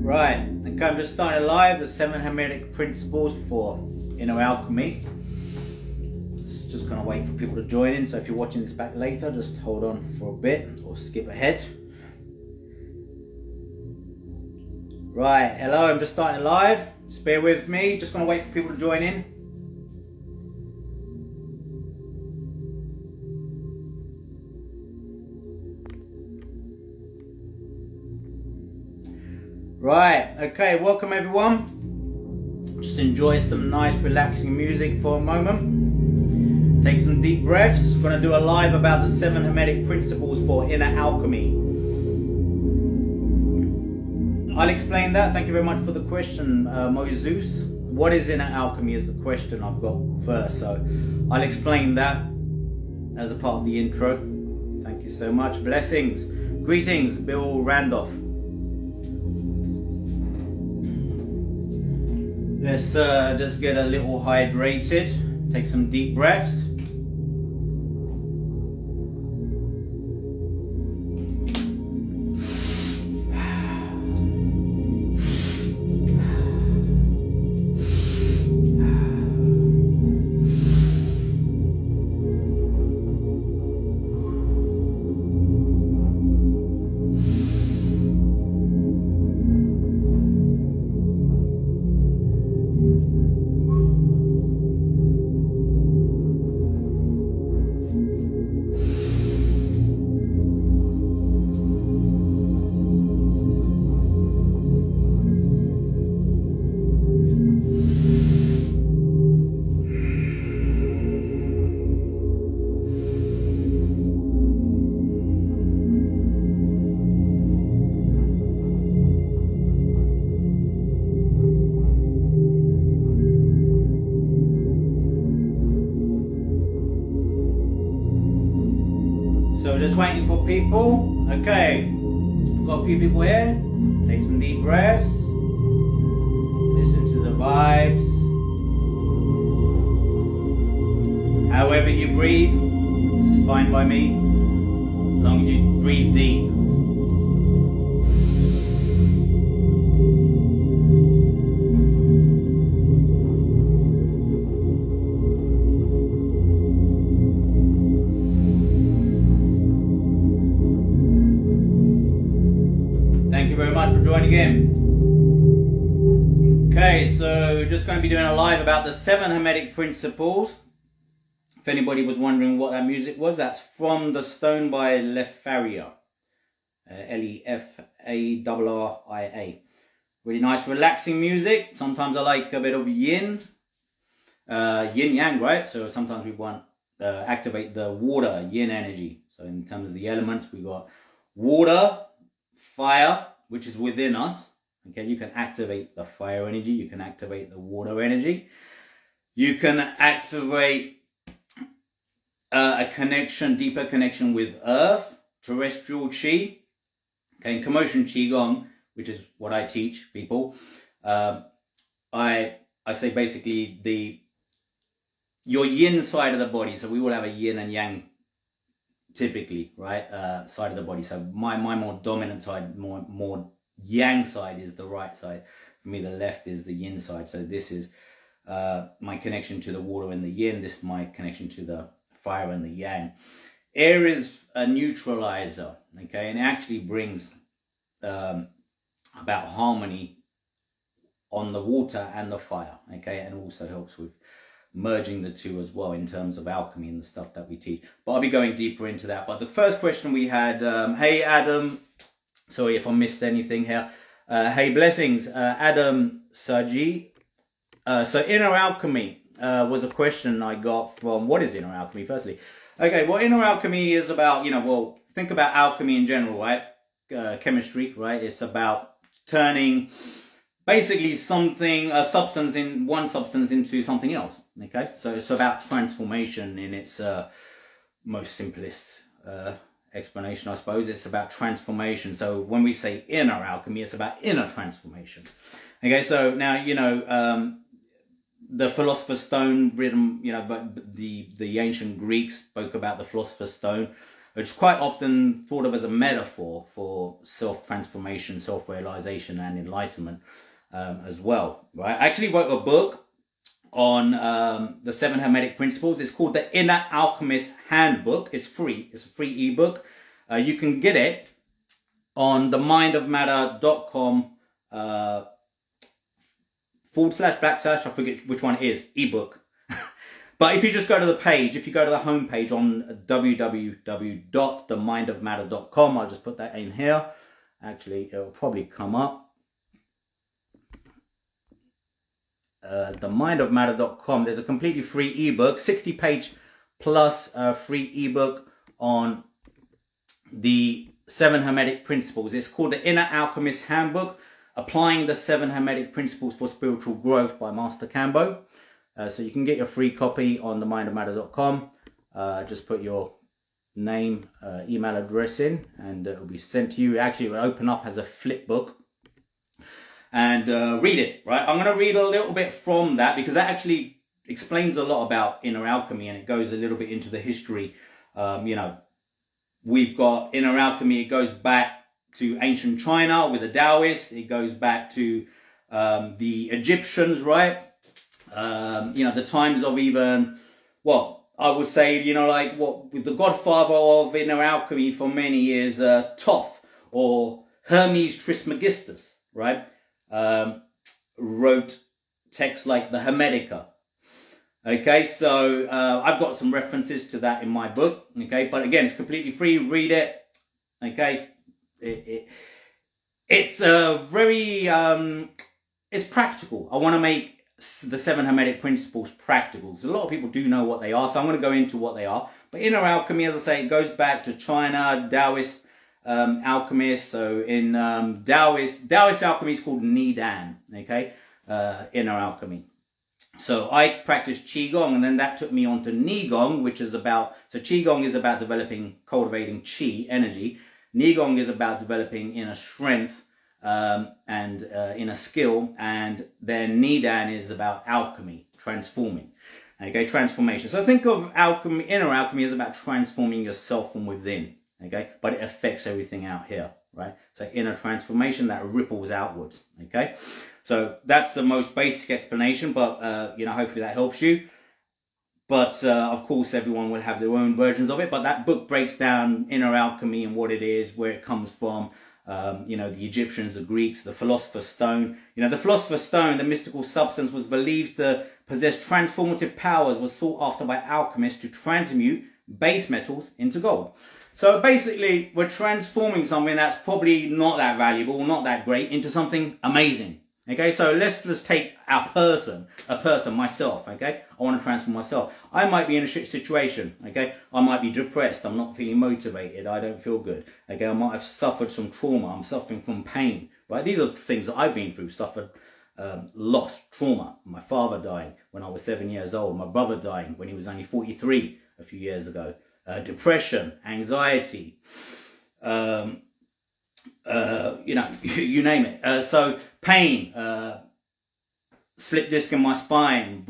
Right, okay, I'm just starting live the 7 Hermetic principles for inner alchemy. Just gonna wait for people to join in, so if you're watching this back later, just hold on for a bit or skip ahead. Right, hello, I'm just starting live. Just bear with me, just gonna wait for people to join in. Right, okay, welcome everyone. Just enjoy some nice relaxing music for a moment. Take some deep breaths. We're going to do a live about the 7 Hermetic principles for inner alchemy. I'll explain that. Thank you very much for the question, Moses. What is inner alchemy is the question I've got first. So I'll explain that as a part of the intro. Thank you so much. Blessings. Greetings, Bill Randolph. Let's just get a little hydrated. Take some deep breaths. So just waiting for people. Okay, got a few people here. Take some deep breaths. Listen to the vibes. However you breathe, it's fine by me, as long as you breathe deep. Thank you very much for joining in. Okay, so just going to be doing a live about the 7 Hermetic principles. If anybody was wondering what that music was, that's From the Stone by Lefaria. L-E-F-A-R-R-I-A. Really nice relaxing music. Sometimes I like a bit of yin. Yin yang, right? So sometimes we want to activate the water, yin energy. So in terms of the elements, we got water, fire, which is within us. Okay, you can activate the fire energy, you can activate the water energy, you can activate a connection, deeper connection with earth, terrestrial chi. Okay, in commotion qigong, which is what I teach people, I say basically your yin side of the body. So we will have a yin and yang typically, right, side of the body. So my more dominant side, more yang side is the right side. For me, the left is the yin side. So this is my connection to the water and the yin. This is my connection to the fire and the yang. Air is a neutralizer, okay, and it actually brings about harmony on the water and the fire, okay, and also helps with merging the two as well in terms of alchemy and the stuff that we teach. But I'll be going deeper into that. But the first question we had, hey Adam, sorry if I missed anything here. Hey, blessings, Adam Saji. So inner alchemy was a question I got from, what is inner alchemy firstly? Okay, well, inner alchemy is about, well, think about alchemy in general, right? Chemistry, right? It's about turning basically one substance into something else, okay? So it's about transformation in its most simplest explanation, I suppose. It's about transformation. So when we say inner alchemy, it's about inner transformation. Okay, so now, the Philosopher's Stone, written, but the ancient Greeks spoke about the Philosopher's Stone. which is quite often thought of as a metaphor for self-transformation, self-realization, and enlightenment as well, right? I actually wrote a book on the 7 Hermetic Principles. It's called The Inner Alchemist Handbook. It's free. It's a free ebook. You can get it on themindofmatter.com // I forget which one it is, ebook. But if you just go to the page, if you go to the homepage on www.themindofmatter.com, I'll just put that in here. Actually, it'll probably come up. Themindofmatter.com. There's a completely free ebook, 60-page plus free ebook on the 7 Hermetic Principles. It's called The Inner Alchemist Handbook, Applying the 7 Hermetic Principles for Spiritual Growth by Master Kambo. So you can get your free copy on themindofmatter.com. Just put your name, email address in, and it will be sent to you. Actually, it will open up as a flip book. And read it, right? I'm going to read a little bit from that because that actually explains a lot about inner alchemy, and it goes a little bit into the history. We've got inner alchemy. It goes back to ancient China with the Taoists. It goes back to the Egyptians, right? The times of even, I would say, with the godfather of inner alchemy for many years, Thoth or Hermes Trismegistus, right? Wrote texts like the Hermetica. Okay, so I've got some references to that in my book. Okay, but again, it's completely free. Read it. Okay, it's very it's practical. I want to make the 7 Hermetic Principles practical. So a lot of people do know what they are, so I'm going to go into what they are. But inner alchemy, as I say, it goes back to China, Taoist alchemists. So in Taoist alchemy is called Nidan. Okay, inner alchemy. So I practiced Qigong, and then that took me on to Nigong, which is about, so Qigong is about cultivating Qi, energy. Nigong is about developing inner strength and inner skill. And then Nidan is about alchemy, transforming. Okay, transformation. So think of alchemy, inner alchemy is about transforming yourself from within. Okay, but it affects everything out here, right? So inner transformation that ripples outwards. Okay, so that's the most basic explanation, but hopefully that helps you. But of course, everyone will have their own versions of it. But that book breaks down inner alchemy and what it is, where it comes from. The Egyptians, the Greeks, the Philosopher's Stone. The Philosopher's Stone, the mystical substance, was believed to possess transformative powers, was sought after by alchemists to transmute base metals into gold. So basically, we're transforming something that's probably not that valuable, not that great, into something amazing. Okay, so let's just take a person, myself, okay? I want to transform myself. I might be in a shit situation, okay? I might be depressed. I'm not feeling motivated. I don't feel good, okay? I might have suffered some trauma. I'm suffering from pain, right? These are things that I've been through, suffered loss, trauma. My father dying when I was 7 years old. My brother dying when he was only 43 a few years ago. Depression, anxiety, you name it. So pain, slip disc in my spine,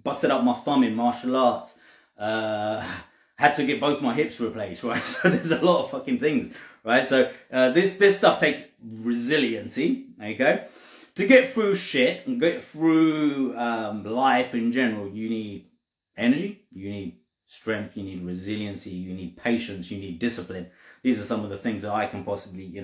busted up my thumb in martial arts, had to get both my hips replaced, right? So there's a lot of fucking things, right? So this stuff takes resiliency, okay? To get through shit and get through life in general, you need energy, you need strength, you need resiliency, you need patience, you need discipline. These are some of the things that I can possibly,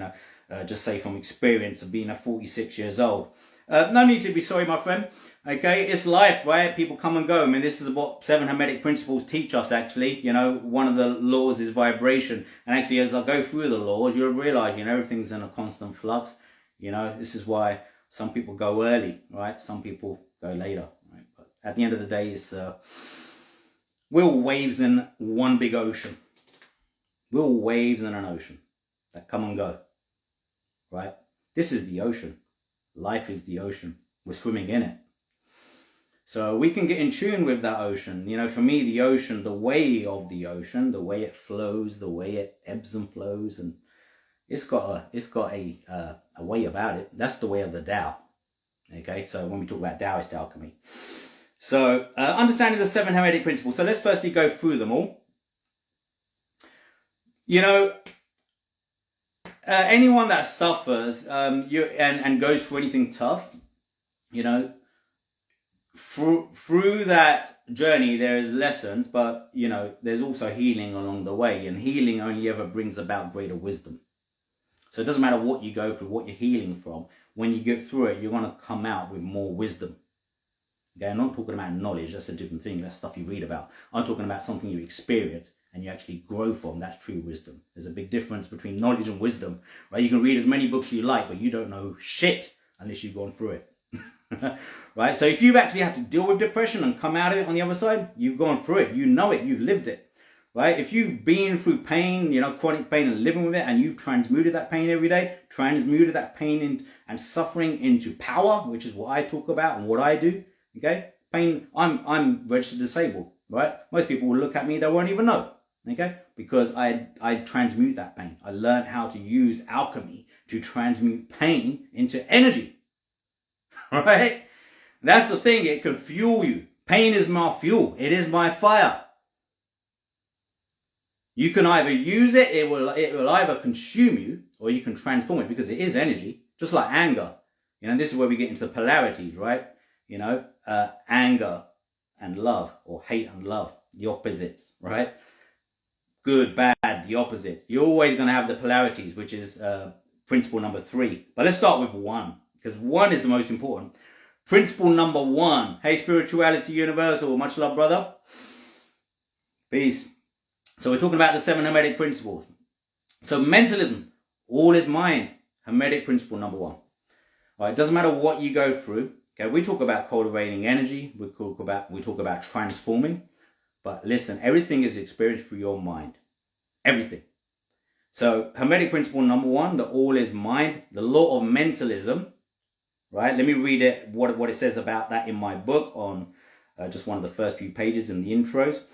just say from experience of being a 46 years old. No need to be sorry, my friend. Okay, it's life, right? People come and go. I mean, this is what 7 Hermetic Principles teach us, actually. One of the laws is vibration. And actually, as I go through the laws, you'll realize, everything's in a constant flux. This is why some people go early, right? Some people go later, right? But at the end of the day, it's... we're all waves in one big ocean. We're all waves in an ocean that come and go, right? This is the ocean. Life is the ocean. We're swimming in it. So we can get in tune with that ocean. For me, the ocean, the way of the ocean, the way it flows, the way it ebbs and flows, and it's got a way about it. That's the way of the Tao. Okay, so when we talk about Taoist alchemy. So, understanding the 7 Hermetic Principles. So let's firstly go through them all. You know, anyone that suffers and goes through anything tough, you know, through that journey there is lessons, but you know there's also healing along the way, and healing only ever brings about greater wisdom. So it doesn't matter what you go through, what you're healing from. When you get through it, you're going to come out with more wisdom. Okay, I'm not talking about knowledge. That's a different thing. That's stuff you read about. I'm talking about something you experience and you actually grow from. That's true wisdom. There's a big difference between knowledge and wisdom, right? You can read as many books as you like, but you don't know shit unless you've gone through it. Right? So if you've actually had to deal with depression and come out of it on the other side, you've gone through it. You know it. You've lived it. Right? If you've been through pain, you know, chronic pain and living with it, and you've transmuted that pain every day, transmuted that pain and suffering into power, which is what I talk about and what I do. Okay? Pain, I'm registered disabled, right? Most people will look at me, they won't even know. Okay? Because I transmute that pain. I learned how to use alchemy to transmute pain into energy. Right? That's the thing, it can fuel you. Pain is my fuel. It is my fire. You can either use it, it will either consume you, or you can transform it, because it is energy, just like anger. You know, this is where we get into polarities, right? You know, anger and love, or hate and love, the opposites, right? Good, bad, the opposites. You're always going to have the polarities, which is principle number 3. But let's start with 1, because 1 is the most important. Principle number 1. Hey, spirituality universal. Much love, brother. Peace. So we're talking about the 7 Hermetic principles. So mentalism, all is mind. Hermetic principle number 1. All right, it doesn't matter what you go through. Okay, we talk about cultivating energy. We talk about transforming. But listen, everything is experienced through your mind. Everything. So Hermetic principle number 1, the all is mind. The law of mentalism. Right, let me read it, what it says about that in my book on just one of the first few pages in the intros.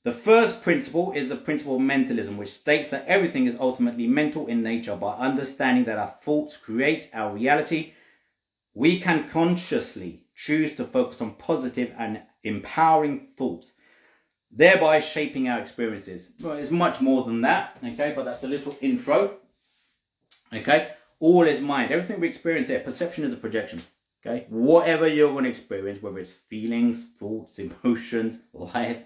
The first principle is the principle of mentalism, which states that everything is ultimately mental in nature. By understanding that our thoughts create our reality, we can consciously choose to focus on positive and empowering thoughts, thereby shaping our experiences. Well, it's much more than that, okay, but that's a little intro, okay. All is mind. Everything we experience here, perception is a projection. Okay? Whatever you're going to experience, whether it's feelings, thoughts, emotions, life,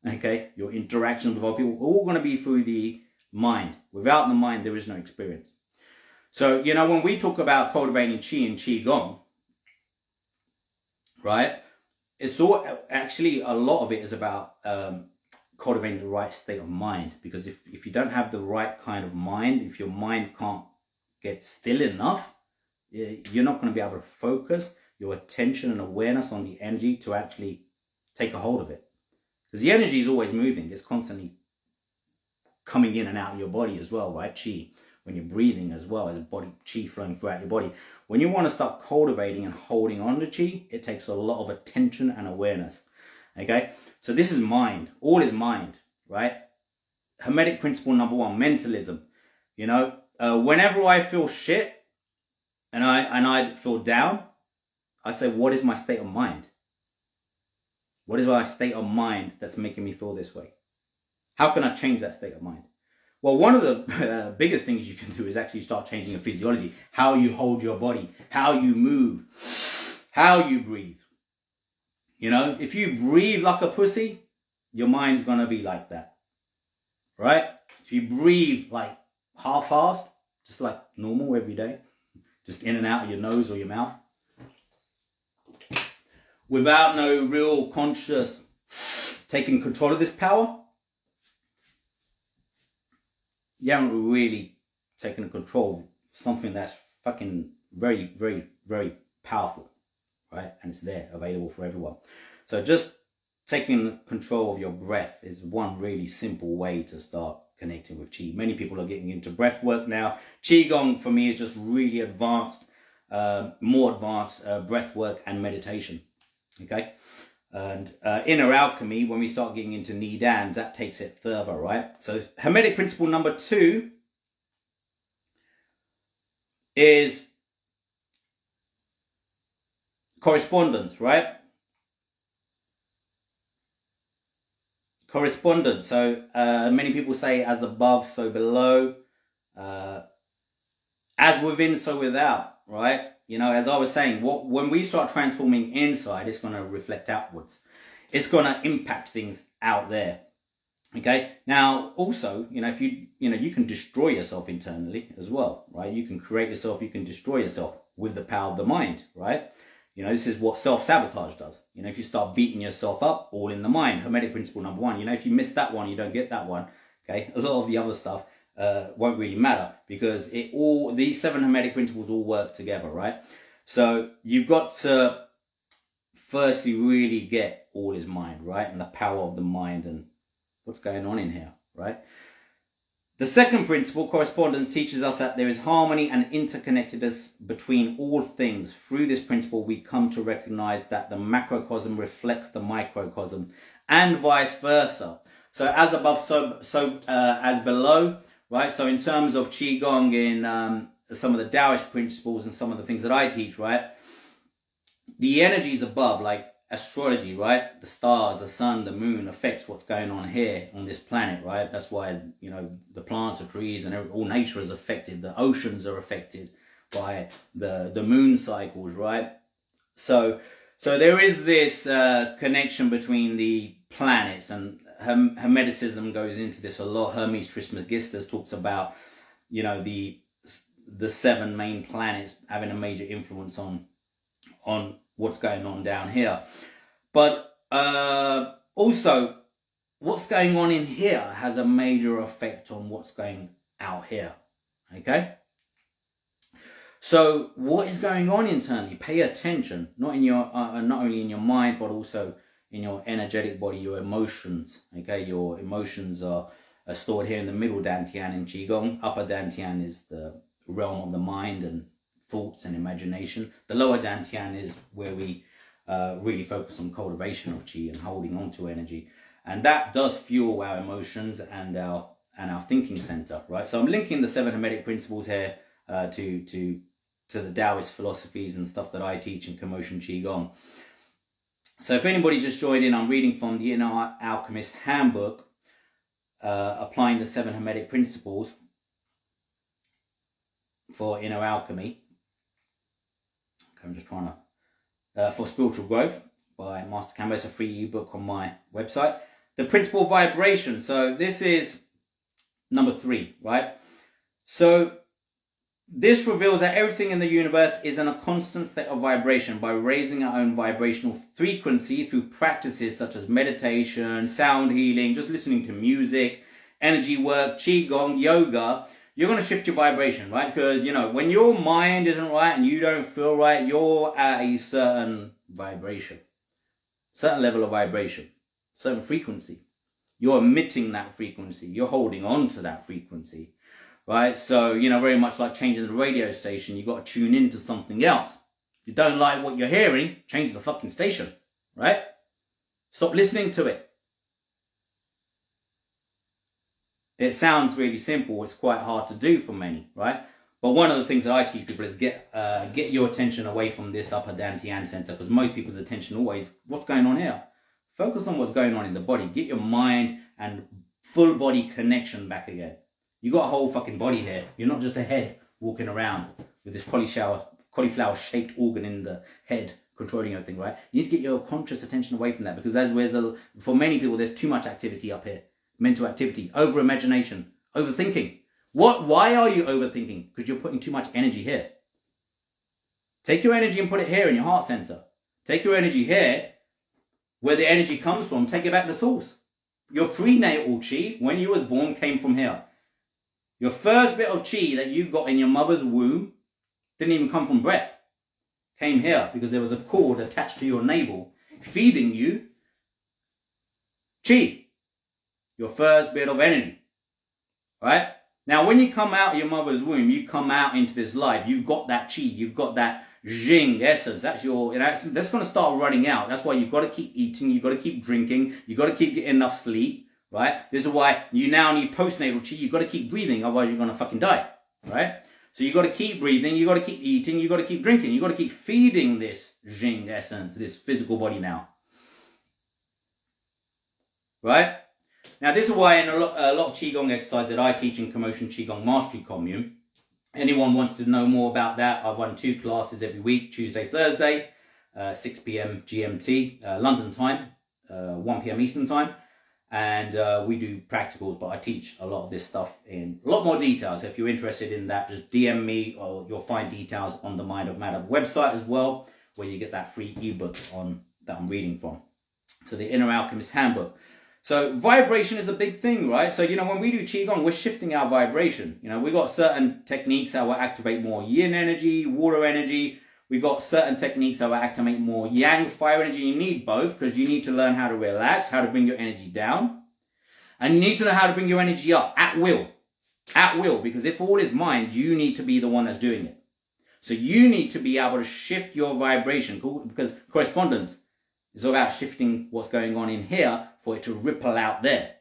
okay, your interactions with other people, all going to be through the mind. Without the mind, there is no experience. So, you know, when we talk about cultivating Qi and Qigong, right, it's all, actually a lot of it is about cultivating the right state of mind. Because if you don't have the right kind of mind, if your mind can't get still enough, you're not going to be able to focus your attention and awareness on the energy to actually take a hold of it. Because the energy is always moving. It's constantly coming in and out of your body as well, right? Qi. When you're breathing as well, as body qi flowing throughout your body. When you want to start cultivating and holding on to qi, it takes a lot of attention and awareness. Okay? So this is mind. All is mind, right? Hermetic principle number 1, mentalism. You know, whenever I feel shit and I feel down, I say, what is my state of mind? What is my state of mind that's making me feel this way? How can I change that state of mind? Well, one of the biggest things you can do is actually start changing your physiology. How you hold your body, how you move, how you breathe. You know, if you breathe like a pussy, your mind's going to be like that. Right? If you breathe like half-assed, just like normal every day, just in and out of your nose or your mouth, without no real conscious taking control of this power, you haven't really taken control of something that's fucking very, very, very powerful, right? And it's there, available for everyone. So just taking control of your breath is one really simple way to start connecting with Qi. Many people are getting into breath work now. Qigong for me is just really advanced, more advanced breath work and meditation. Okay, and inner alchemy, when we start getting into Nidans, that takes it further, right? So Hermetic principle number 2 is correspondence, right? correspondence. So many people say as above, so below. As within, so without, right? You know, as I was saying, when we start transforming inside, it's going to reflect outwards. It's going to impact things out there. Okay. Now, also, you know, if you can destroy yourself internally as well, right? You can create yourself, you can destroy yourself with the power of the mind, right? You know, this is what self-sabotage does. You know, if you start beating yourself up, all in the mind. Hermetic principle number 1. You know, if you miss that one, you don't get that one. Okay. A lot of the other stuff won't really matter, because these 7 Hermetic principles all work together, right? So you've got to firstly really get all is mind, right? And the power of the mind and what's going on in here, right? The second principle, correspondence, teaches us that there is harmony and interconnectedness between all things. Through this principle, we come to recognize that the macrocosm reflects the microcosm and vice versa. So as above, so as below, right? So in terms of Qigong, in some of the Taoist principles and some of the things that I teach, right? The energies above, like astrology, right? The stars, the sun, the moon affects what's going on here on this planet, right? That's why, you know, the plants, the trees, and all nature is affected. The oceans are affected by the moon cycles, right? So there is this connection between the planets, and Hermeticism goes into this a lot. Hermes Trismegistus talks about, you know, the 7 main planets having a major influence on what's going on down here. But also, what's going on in here has a major effect on what's going out here. Okay? So what is going on internally? Pay attention, not only in your mind, but also in your energetic body, your emotions. Okay? Your emotions are stored here in the middle Dantian in Qigong. Upper Dantian is the realm of the mind and thoughts and imagination. The lower Dantian is where we really focus on cultivation of Qi and holding on to energy, and that does fuel our emotions and our thinking center, right? So I'm linking the 7 Hermetic principles here to the Taoist philosophies and stuff that I teach in Commotion Qigong. So if anybody just joined in, I'm reading from the Inner Alchemist Handbook, applying the 7 Hermetic principles for inner alchemy. I'm just trying to, for spiritual growth by Master Kambo. It's a free ebook on my website. The principle of vibration. So this is number 3, right? So this reveals that everything in the universe is in a constant state of vibration. By raising our own vibrational frequency through practices such as meditation, sound healing, just listening to music, energy work, Qigong, yoga, you're going to shift your vibration, right? Because, you know, when your mind isn't right and you don't feel right, you're at a certain vibration, certain level of vibration, certain frequency. You're emitting that frequency. You're holding on to that frequency, right? So, you know, very much like changing the radio station, you got to tune into something else. If you don't like what you're hearing, change the fucking station, right? Stop listening to it. It sounds really simple. It's quite hard to do for many, right? But one of the things that I teach people is get your attention away from this upper Dantian center, because most people's attention always, what's going on here? Focus on what's going on in the body. Get your mind and full body connection back again. You got a whole fucking body here. You're not just a head walking around with this cauliflower shaped organ in the head controlling everything, right? You need to get your conscious attention away from that, because for many people, there's too much activity up here. Mental activity, over imagination, overthinking. Why are you overthinking? Because you're putting too much energy here. Take your energy and put it here in your heart center. Take your energy here, where the energy comes from, take it back to source. Your prenatal chi, when you was born, came from here. Your first bit of chi that you got in your mother's womb didn't even come from breath. Came here because there was a cord attached to your navel, feeding you chi. Your first bit of energy, right? Now, when you come out of your mother's womb, you come out into this life. You've got that chi, you've got that Jing essence. That's that's going to start running out. That's why you've got to keep eating, you've got to keep drinking, you've got to keep getting enough sleep, right? This is why you now need postnatal chi. You've got to keep breathing, otherwise you're going to fucking die, right? So you've got to keep breathing, you've got to keep eating, you've got to keep drinking, you've got to keep feeding this Jing essence, this physical body now, right? Now, this is why in a lot of Qigong exercise that I teach in Commotion Qigong Mastery Commune, anyone wants to know more about that, I run 2 classes every week, Tuesday, Thursday, 6 p.m. GMT, London time, 1 p.m. Eastern time. And we do practicals, but I teach a lot of this stuff in a lot more detail. So if you're interested in that, just DM me, or you'll find details on the Mind of Matter website as well, where you get that free ebook on that I'm reading from. So the Inner Alchemist Handbook. So vibration is a big thing, right? So, when we do Qigong, we're shifting our vibration. We've got certain techniques that will activate more yin energy, water energy. We've got certain techniques that will activate more yang, fire energy. You need both, because you need to learn how to relax, how to bring your energy down. And you need to know how to bring your energy up at will. At will, because if all is mind, you need to be the one that's doing it. So you need to be able to shift your vibration, because correspondence is all about shifting what's going on in here for it to ripple out there.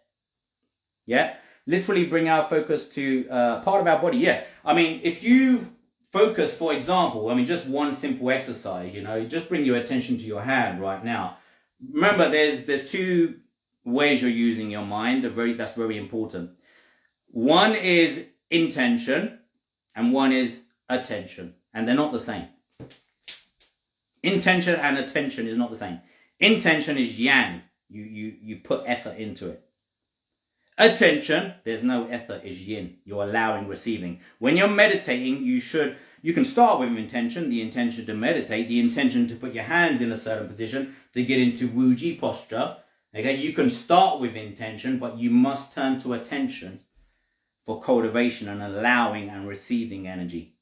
Yeah? Literally bring our focus to part of our body. Yeah. I mean, if you focus, for example, just one simple exercise, just bring your attention to your hand right now. Remember, there's 2 ways you're using your mind. That's very important. One is intention and one is attention. And they're not the same. Intention and attention is not the same. Intention is yang. You put effort into it. Attention, there's no effort, is yin. You're allowing, receiving. When you're meditating, you can start with intention, the intention to meditate, the intention to put your hands in a certain position, to get into Wuji posture. Okay, you can start with intention, but you must turn to attention for cultivation and allowing and receiving energy.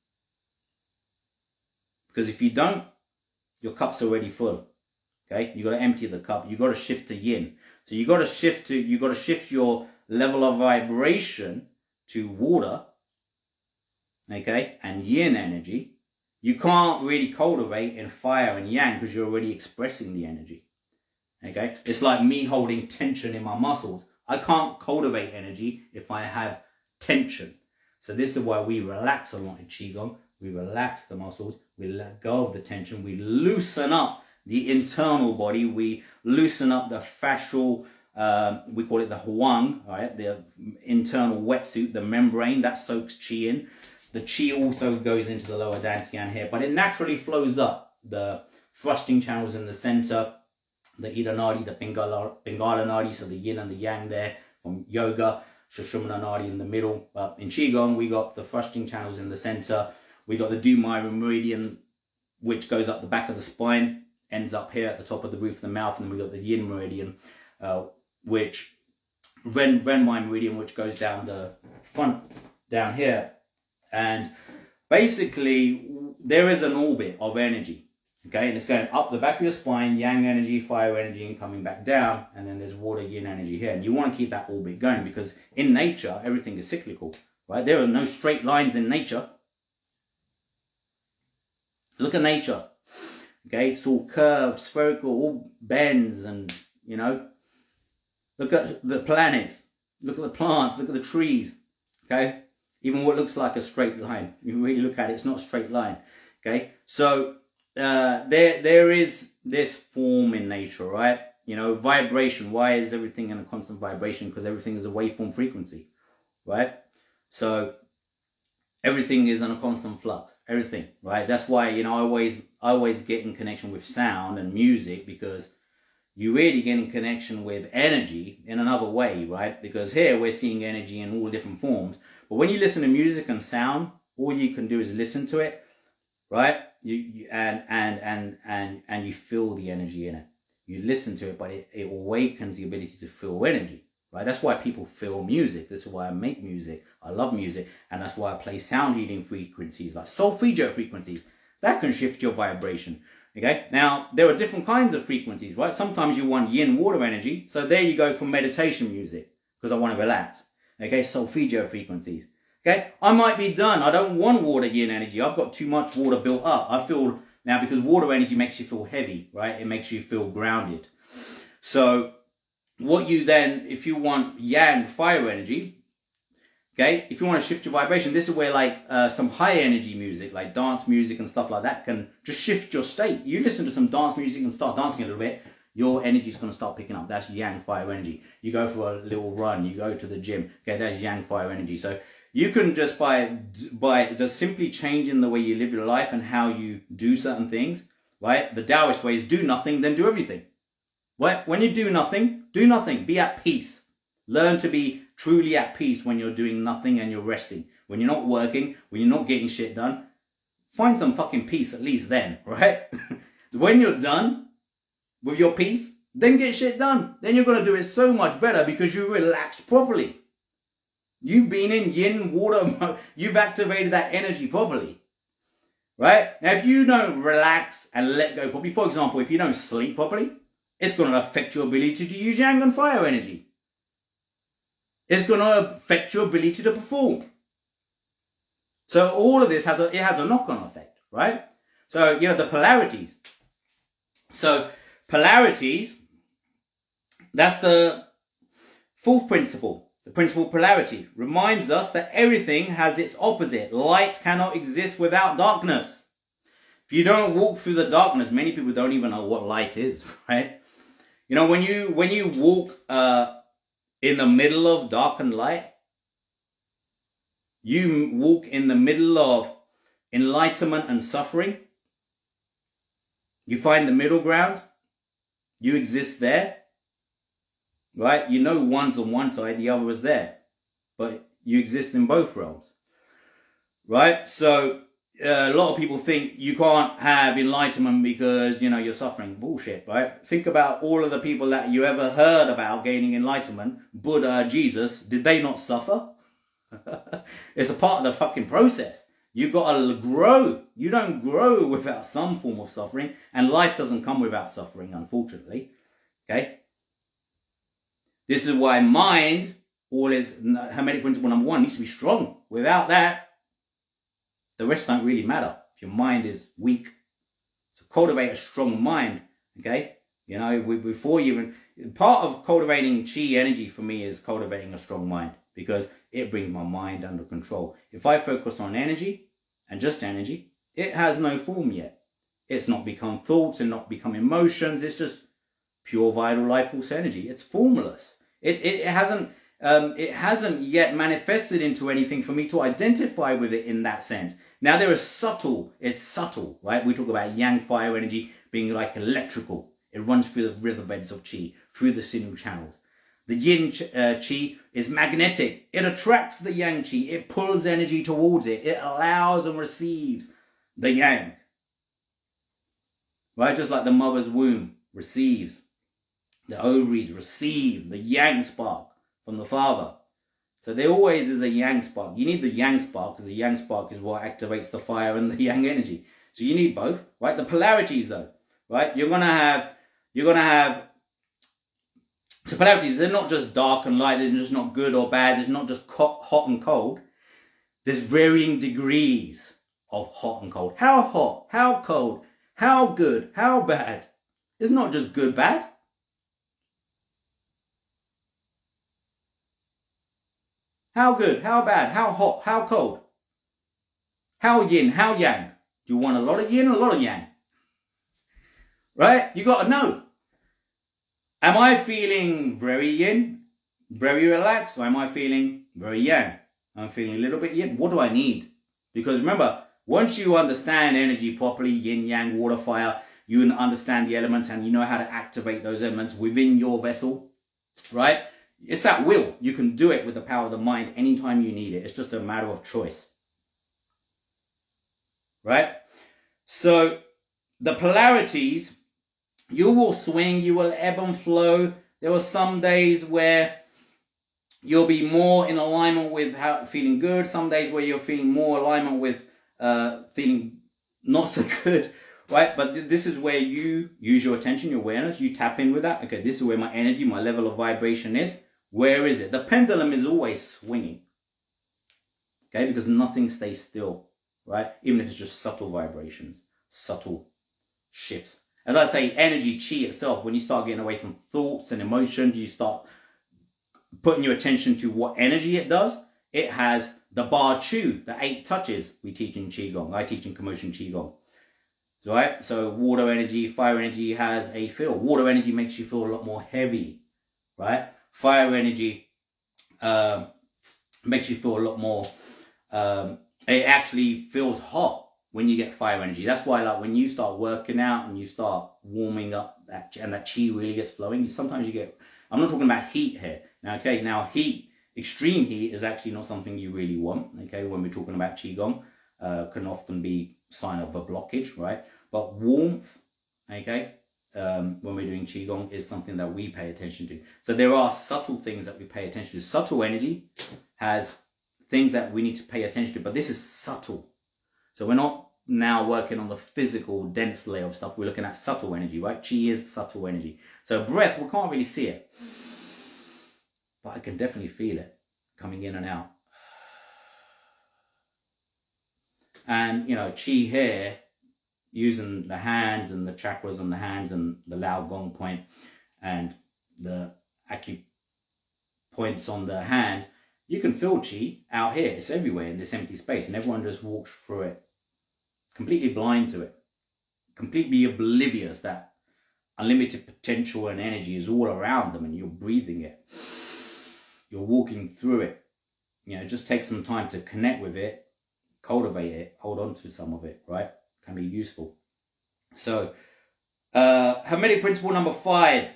Because if you don't, your cup's already full. Okay, you got to empty the cup. You got to shift to yin. So you got to shift your level of vibration to water. Okay, and yin energy. You can't really cultivate in fire and yang because you're already expressing the energy. Okay, it's like me holding tension in my muscles. I can't cultivate energy if I have tension. So this is why we relax a lot in Qigong. We relax the muscles. We let go of the tension. We loosen up the internal body. We loosen up the fascial, we call it the huang, right? The internal wetsuit, the membrane that soaks qi in. The qi also goes into the lower dantian here, but it naturally flows up. The thrusting channels in the center, the Ida Nadi, the Pingala Nadi, so the yin and the yang there from yoga, Sushumna Nadi in the middle. But in Qigong, we got the thrusting channels in the center. We got the Du-Myra meridian, which goes up the back of the spine, ends up here at the top of the roof of the mouth, and then we got the yin meridian, which Renmai meridian, which goes down the front, down here. And basically, there is an orbit of energy, okay? And it's going up the back of your spine, yang energy, fire energy, and coming back down. And then there's water, yin energy here. And you want to keep that orbit going because in nature, everything is cyclical, right? There are no straight lines in nature. Look at nature, okay? It's all curved, spherical, all bends, and, look at the planets, look at the plants, look at the trees, okay? Even what looks like a straight line, you really look at it, it's not a straight line, okay? So there is this form in nature, right? Vibration. Why is everything in a constant vibration? Because everything is a waveform frequency, right? So everything is in a constant flux, everything, right? That's why, I always get in connection with sound and music, because you really get in connection with energy in another way, right? Because here we're seeing energy in all different forms. But when you listen to music and sound, all you can do is listen to it, right? And you feel the energy in it. You listen to it, but it awakens the ability to feel energy. Right? That's why people feel music. This is why I make music. I love music. And that's why I play sound healing frequencies, like solfeggio frequencies. That can shift your vibration. Okay? Now, there are different kinds of frequencies, right? Sometimes you want yin water energy. So there you go for meditation music, because I want to relax. Okay? Solfeggio frequencies. Okay? I might be done. I don't want water yin energy. I've got too much water built up. I feel, now because water energy makes you feel heavy, right? It makes you feel grounded. So what you then, if you want yang, fire energy, okay, if you want to shift your vibration, this is where some high energy music, like dance music and stuff like that, can just shift your state. You listen to some dance music and start dancing a little bit, your energy is going to start picking up. That's yang fire energy. You go for a little run, you go to the gym, okay, that's yang fire energy. So you can just by just simply changing the way you live your life and how you do certain things, right? The Taoist way is do nothing, then do everything. Right? When you do nothing, be at peace. Learn to be truly at peace when you're doing nothing and you're resting. When you're not working, when you're not getting shit done, find some fucking peace at least then, right? When you're done with your peace, then get shit done. Then you're going to do it so much better because you relaxed properly. You've been in yin, water, you've activated that energy properly, right? Now, if you don't relax and let go properly, for example, if you don't sleep properly, it's going to affect your ability to use yang and fire energy. It's going to affect your ability to perform. So all of this has a knock-on effect, right? So, the polarities. So polarities, that's the fourth principle. The principle of polarity reminds us that everything has its opposite. Light cannot exist without darkness. If you don't walk through the darkness, many people don't even know what light is, right? When you walk in the middle of dark and light, you walk in the middle of enlightenment and suffering. You find the middle ground. You exist there. Right? One's on one side, the other is there. But you exist in both realms. Right? So a lot of people think you can't have enlightenment because, you're suffering. Bullshit, right? Think about all of the people that you ever heard about gaining enlightenment. Buddha, Jesus, did they not suffer? It's a part of the fucking process. You've got to grow. You don't grow without some form of suffering, and life doesn't come without suffering, unfortunately. Okay? This is why mind, Hermetic principle number 1, needs to be strong. Without that, the rest don't really matter if your mind is weak. So cultivate a strong mind, okay? Before part of cultivating chi energy for me is cultivating a strong mind, because it brings my mind under control. If I focus on energy and just energy, it has no form yet. It's not become thoughts and not become emotions. It's just pure vital life force energy. It's formless. It hasn't yet manifested into anything for me to identify with it in that sense. Now it's subtle, right? We talk about yang fire energy being like electrical. It runs through the riverbeds of chi, through the sinew channels. The yin chi is magnetic. It attracts the yang chi. It pulls energy towards it. It allows and receives the yang. Right? Just like the mother's womb receives. The ovaries receive the yang spark from the father. So there always is a yang spark. You need the yang spark, because the yang spark is what activates the fire and the yang energy. So you need both, right? The polarities though, right? You're gonna have so polarities, they're not just dark and light, they're just not good or bad, there's not just hot and cold. There's varying degrees of hot and cold. How hot, how cold, how good, how bad. It's not just good, bad. How good, how bad, how hot, how cold. How yin, how yang. Do you want a lot of yin or a lot of yang? Right? You got to know. Am I feeling very yin, very relaxed, or am I feeling very yang? I'm feeling a little bit yin. What do I need? Because remember, once you understand energy properly, yin, yang, water, fire, you understand the elements and you know how to activate those elements within your vessel, right? It's at will. You can do it with the power of the mind anytime you need it. It's just a matter of choice. Right? So the polarities, you will swing, you will ebb and flow. There are some days where you'll be more in alignment with feeling good. Some days where you're feeling more alignment with feeling not so good. Right? But this is where you use your attention, your awareness. You tap in with that. Okay, this is where my energy, my level of vibration is. Where is it? The pendulum is always swinging. Okay, because nothing stays still, right? Even if it's just subtle vibrations, subtle shifts. As I say, energy, chi itself, when you start getting away from thoughts and emotions, you start putting your attention to what energy it does. It has the Ba Chu, the 8 touches we teach in Qigong. I teach in Commotion Qigong. right? So water energy, fire energy has a feel. Water energy makes you feel a lot more heavy, right? Fire energy makes you feel a lot more, it actually feels hot when you get fire energy. That's why, like, when you start working out and you start warming up, and that chi really gets flowing, sometimes you get, I'm not talking about heat here. Now, okay, now heat, extreme heat is actually not something you really want, okay, when we're talking about qigong. Can often be sign of a blockage, right? But warmth, okay, when we're doing qigong, is something that we pay attention to. So there are subtle things that we pay attention to. Subtle energy has things that we need to pay attention to, but this is subtle. So we're not now working on the physical dense layer of stuff. We're looking at subtle energy, right? Qi is subtle energy. So breath, we can't really see it, but I can definitely feel it coming in and out. And, you know, qi here, using the hands and the chakras on the hands and the Lao Gong point and the acupoints on the hands, you can feel qi out here. It's everywhere in this empty space, and everyone just walks through it, completely blind to it, completely oblivious that unlimited potential and energy is all around them, and you're breathing it. You're walking through it. You know, just take some time to connect with it, cultivate it, hold on to some of it, right? Can be useful. So, Hermetic principle number 5,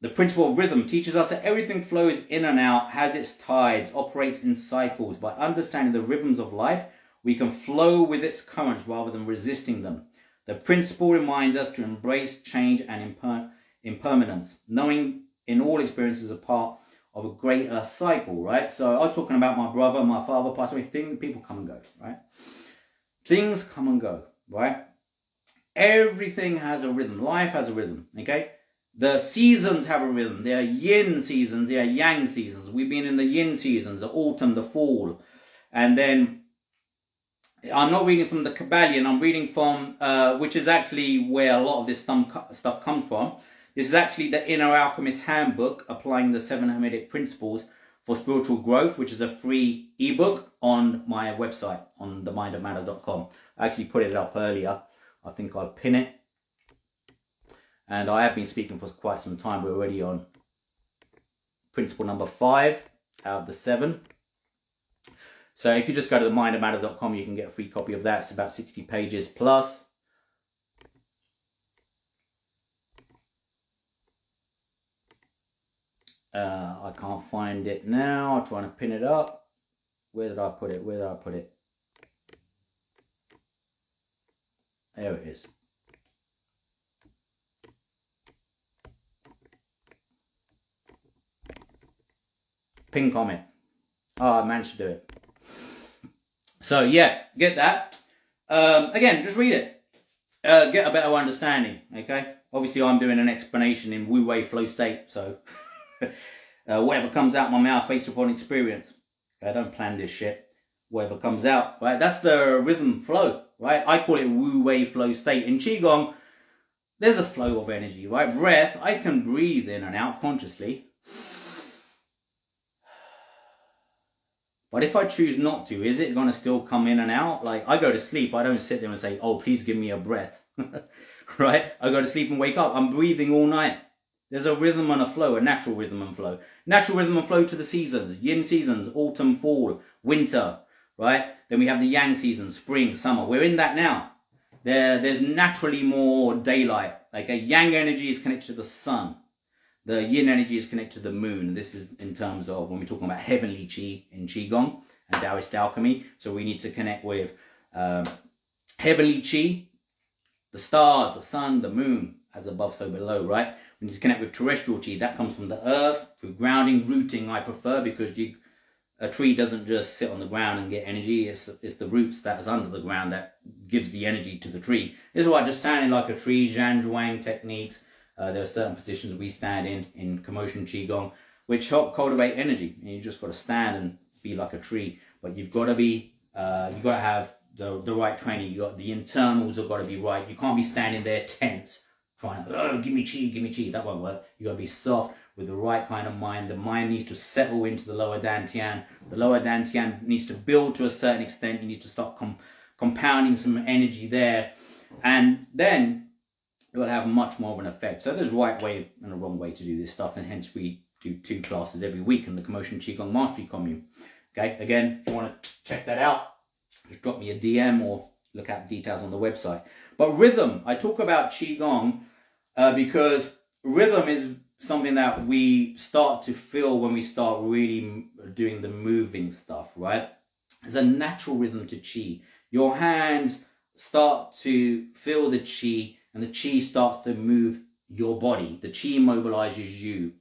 the principle of rhythm, teaches us that everything flows in and out, has its tides, operates in cycles. By understanding the rhythms of life, we can flow with its currents rather than resisting them. The principle reminds us to embrace change and impermanence, knowing in all experiences a part of a greater cycle, right? So I was talking about my brother, my father passed away. People come and go, right? Things come and go, right? Everything has a rhythm. Life has a rhythm, okay? The seasons have a rhythm. There are yin seasons, there are yang seasons. We've been in the yin seasons, the autumn, the fall. And then, I'm not reading from the Kabbalion, I'm reading from, which is actually where a lot of this stuff comes from. This is actually the Inner Alchemist Handbook, applying the 7 Hermetic Principles for Spiritual Growth, which is a free ebook on my website, on themindofmatter.com. I actually put it up earlier. I think I'll pin it. And I have been speaking for quite some time. We're already on principle number 5 out of the 7. So if you just go to themindofmatter.com, you can get a free copy of that. It's about 60 pages plus. I can't find it now. I'm trying to pin it up. Where did I put it? There it is. Pin comment. Oh, I managed to do it. So yeah, get that. Again, just read it. Get a better understanding, okay? Obviously, I'm doing an explanation in Wu Wei flow state, so whatever comes out my mouth based upon experience. I don't plan this shit. Whatever comes out, right? That's the rhythm flow, right? I call it Wu Wei flow state. In Qigong, there's a flow of energy, right? Breath, I can breathe in and out consciously. But if I choose not to, is it going to still come in and out? Like, I go to sleep, I don't sit there and say, oh, please give me a breath, right? I go to sleep and wake up. I'm breathing all night. There's a rhythm and a flow, a natural rhythm and flow. Natural rhythm and flow to the seasons. Yin seasons, autumn, fall, winter, right? Then we have the yang seasons, spring, summer. We're in that now. There's naturally more daylight. Okay, yang energy is connected to the sun. The yin energy is connected to the moon. This is in terms of when we're talking about heavenly qi in Qigong and Taoist alchemy. So we need to connect with heavenly qi, the stars, the sun, the moon, as above, so below, right? We need to connect with terrestrial qi. That comes from the earth, through grounding, rooting, I prefer, because a tree doesn't just sit on the ground and get energy. It's the roots that is under the ground that gives the energy to the tree. This is why just standing like a tree, Zhan Zhuang techniques. There are certain positions we stand in commotion Qigong, which help cultivate energy. And you just got to stand and be like a tree. But you've got to be, you've got to have the right training. You got the internals have got to be right. You can't be standing there tense, trying to, oh, give me chi. That won't work. You got to be soft with the right kind of mind. The mind needs to settle into the lower dantian. The lower dantian needs to build to a certain extent. You need to start compounding some energy there. And then it will have much more of an effect. So there's a right way and a wrong way to do this stuff, and hence we do 2 classes every week in the Commotion Qigong Mastery Commune. Okay, again, if you want to check that out, just drop me a DM or look at details on the website. But rhythm, I talk about Qigong because rhythm is something that we start to feel when we start really doing the moving stuff, right? There's a natural rhythm to Qi. Your hands start to feel the Qi, and the Qi starts to move your body. The Qi mobilizes you,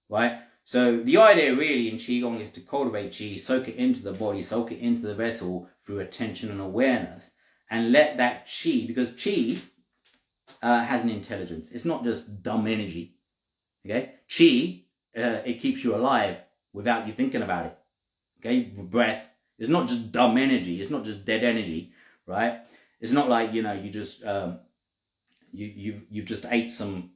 right? So the idea really in Qigong is to cultivate Qi, soak it into the body, soak it into the vessel through attention and awareness, and let that Qi, because Qi has an intelligence. It's not just dumb energy, okay? Qi, it keeps you alive without you thinking about it, okay? Breath is not just dumb energy. It's not just dead energy, right? It's not like, you know, you just, you've just ate some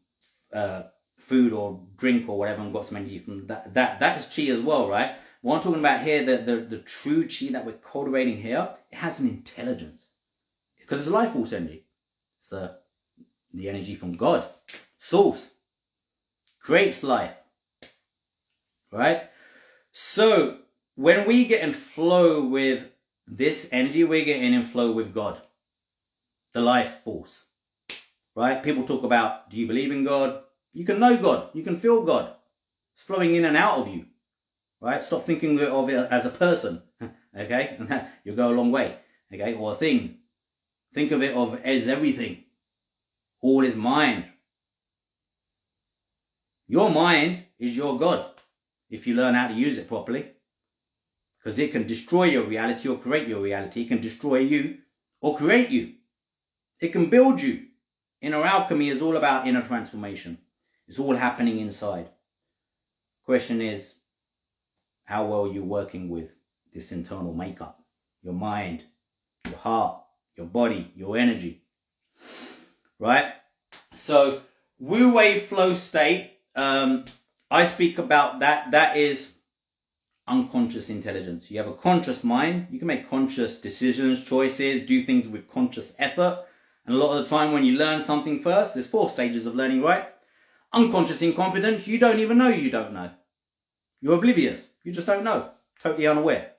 food or drink or whatever and got some energy from that. That is Qi as well, right? What I'm talking about here, the true Qi that we're cultivating here, it has an intelligence. Because it's life force energy. It's the energy from God. Source. Creates life. Right? So, when we get in flow with this energy, we're getting in flow with God. The life force. Right? People talk about, do you believe in God? You can know God. You can feel God. It's flowing in and out of you. Right? Stop thinking of it as a person. Okay? You'll go a long way. Okay? Or a thing. Think of it as everything. All is mind. Your mind is your God. If you learn how to use it properly. Because it can destroy your reality or create your reality. It can destroy you or create you. It can build you. Inner alchemy is all about inner transformation. It's all happening inside. Question is, how well are you working with this internal makeup? Your mind, your heart, your body, your energy. Right? So, Wu Wei flow state, I speak about that. That is unconscious intelligence. You have a conscious mind. You can make conscious decisions, choices, do things with conscious effort. And a lot of the time when you learn something first, there's 4 stages of learning, right? Unconscious incompetence, you don't even know you don't know. You're oblivious. You just don't know. Totally unaware.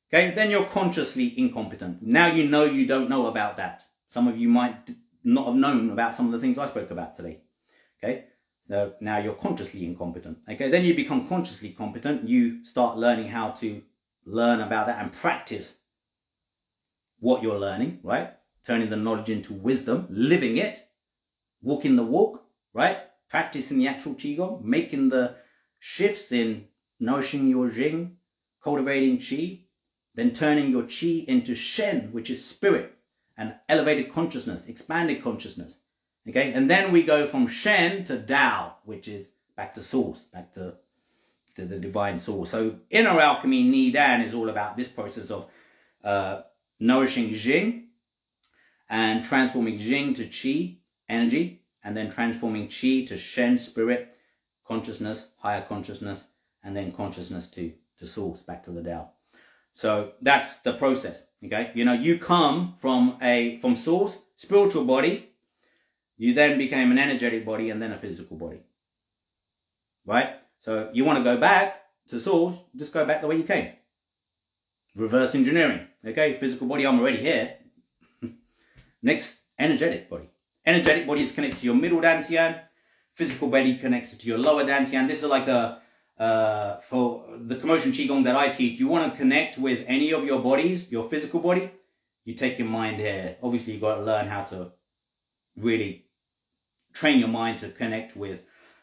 Okay, then you're consciously incompetent. Now you know you don't know about that. Some of you might not have known about some of the things I spoke about today. Okay, so now you're consciously incompetent. Okay, then you become consciously competent. You start learning how to learn about that and practice what you're learning, right? Turning the knowledge into wisdom, living it, walking the walk, right? Practicing the actual Qigong, making the shifts in nourishing your Jing, cultivating Qi, then turning your Qi into Shen, which is spirit, and elevated consciousness, expanded consciousness. Okay, and then we go from Shen to Tao, which is back to source, back to the divine source. So inner alchemy, Nidan, is all about this process of nourishing Jing and transforming Jing to Qi, energy, and then transforming Qi to Shen, spirit, consciousness, higher consciousness, and then consciousness to source, back to the Tao. So that's the process, okay? You know, you come from source, spiritual body, you then became an energetic body and then a physical body, right? So you want to go back to source, just go back the way you came. Reverse engineering, okay? Physical body, I'm already here. Next, energetic body. Energetic body is connected to your middle dantian. Physical body connected to your lower dantian. This is like for the Commotion Qigong that I teach, you want to connect with any of your bodies, your physical body, you take your mind here. Obviously, you've got to learn how to really train your mind to connect with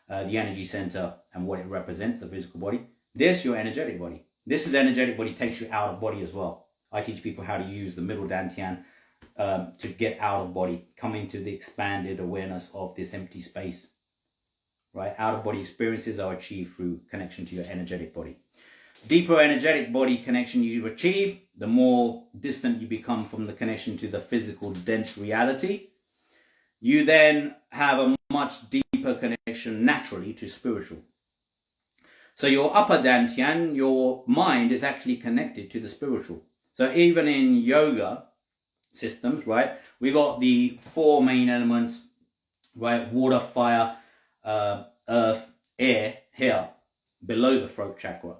the energy center and what it represents, the physical body. This, your energetic body. This is energetic body, takes you out of body as well. I teach people how to use the middle dantian to get out of body, come into the expanded awareness of this empty space. Right? Out of body experiences are achieved through connection to your energetic body. Deeper energetic body connection you achieve, the more distant you become from the connection to the physical dense reality. You then have a much deeper connection naturally to spiritual. So your upper dantian, your mind, is actually connected to the spiritual. So even in yoga, systems, right? We got the 4 main elements, right? Water, fire, earth, air here below the throat chakra.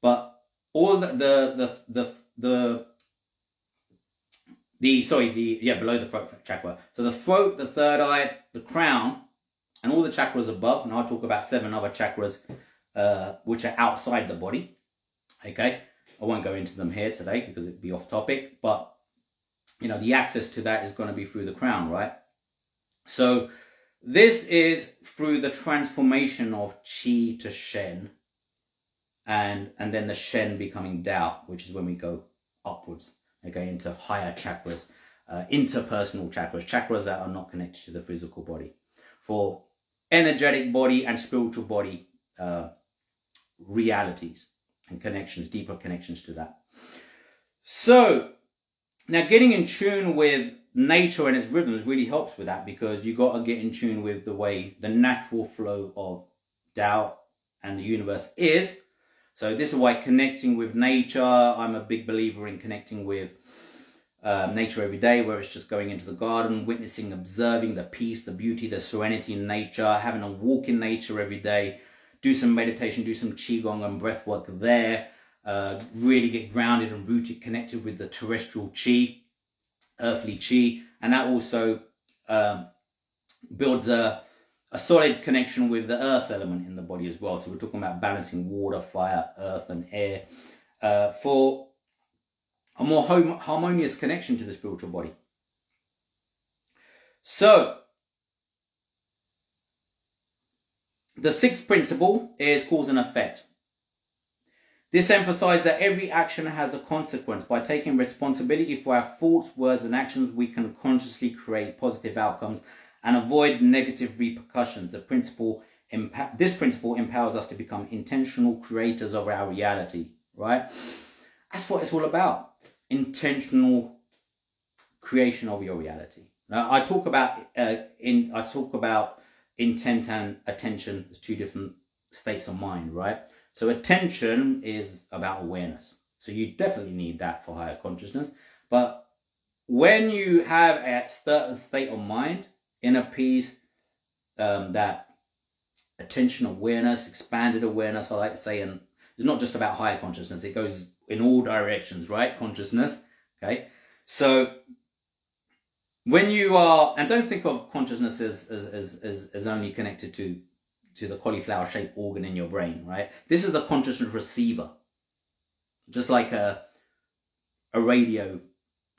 But all below the throat chakra. So the throat, the third eye, the crown, and all the chakras above. And I'll talk about 7 other chakras which are outside the body. Okay, I won't go into them here today because it'd be off topic. But you know, the access to that is going to be through the crown, right? So this is through the transformation of Qi to Shen, and then the Shen becoming Tao, which is when we go upwards, okay, into higher chakras, interpersonal chakras that are not connected to the physical body, for energetic body and spiritual body realities and connections, deeper connections to that. So now getting in tune with nature and its rhythms really helps with that, because you got to get in tune with the way the natural flow of Tao and the universe is. So this is why connecting with nature, I'm a big believer in connecting with nature every day, where it's just going into the garden, witnessing, observing the peace, the beauty, the serenity in nature, having a walk in nature every day, do some meditation, do some qigong and breath work there, really get grounded and rooted, connected with the terrestrial qi, earthly qi, and that also builds a solid connection with the earth element in the body as well. So we're talking about balancing water, fire, earth and air for a more harmonious connection to the spiritual body. So the 6th principle is cause and effect. This emphasizes that every action has a consequence. By taking responsibility for our thoughts, words, and actions, we can consciously create positive outcomes and avoid negative repercussions. This principle empowers us to become intentional creators of our reality, right? That's what it's all about. Intentional creation of your reality. Now, I talk about intent and attention as 2 different states of mind, right? So attention is about awareness. So you definitely need that for higher consciousness. But when you have a certain state of mind, inner peace, that attention awareness, expanded awareness, I like to say, and it's not just about higher consciousness. It goes in all directions, right? Consciousness, okay? So when you are, and don't think of consciousness as only connected to the cauliflower-shaped organ in your brain, right? This is the consciousness receiver. Just like a radio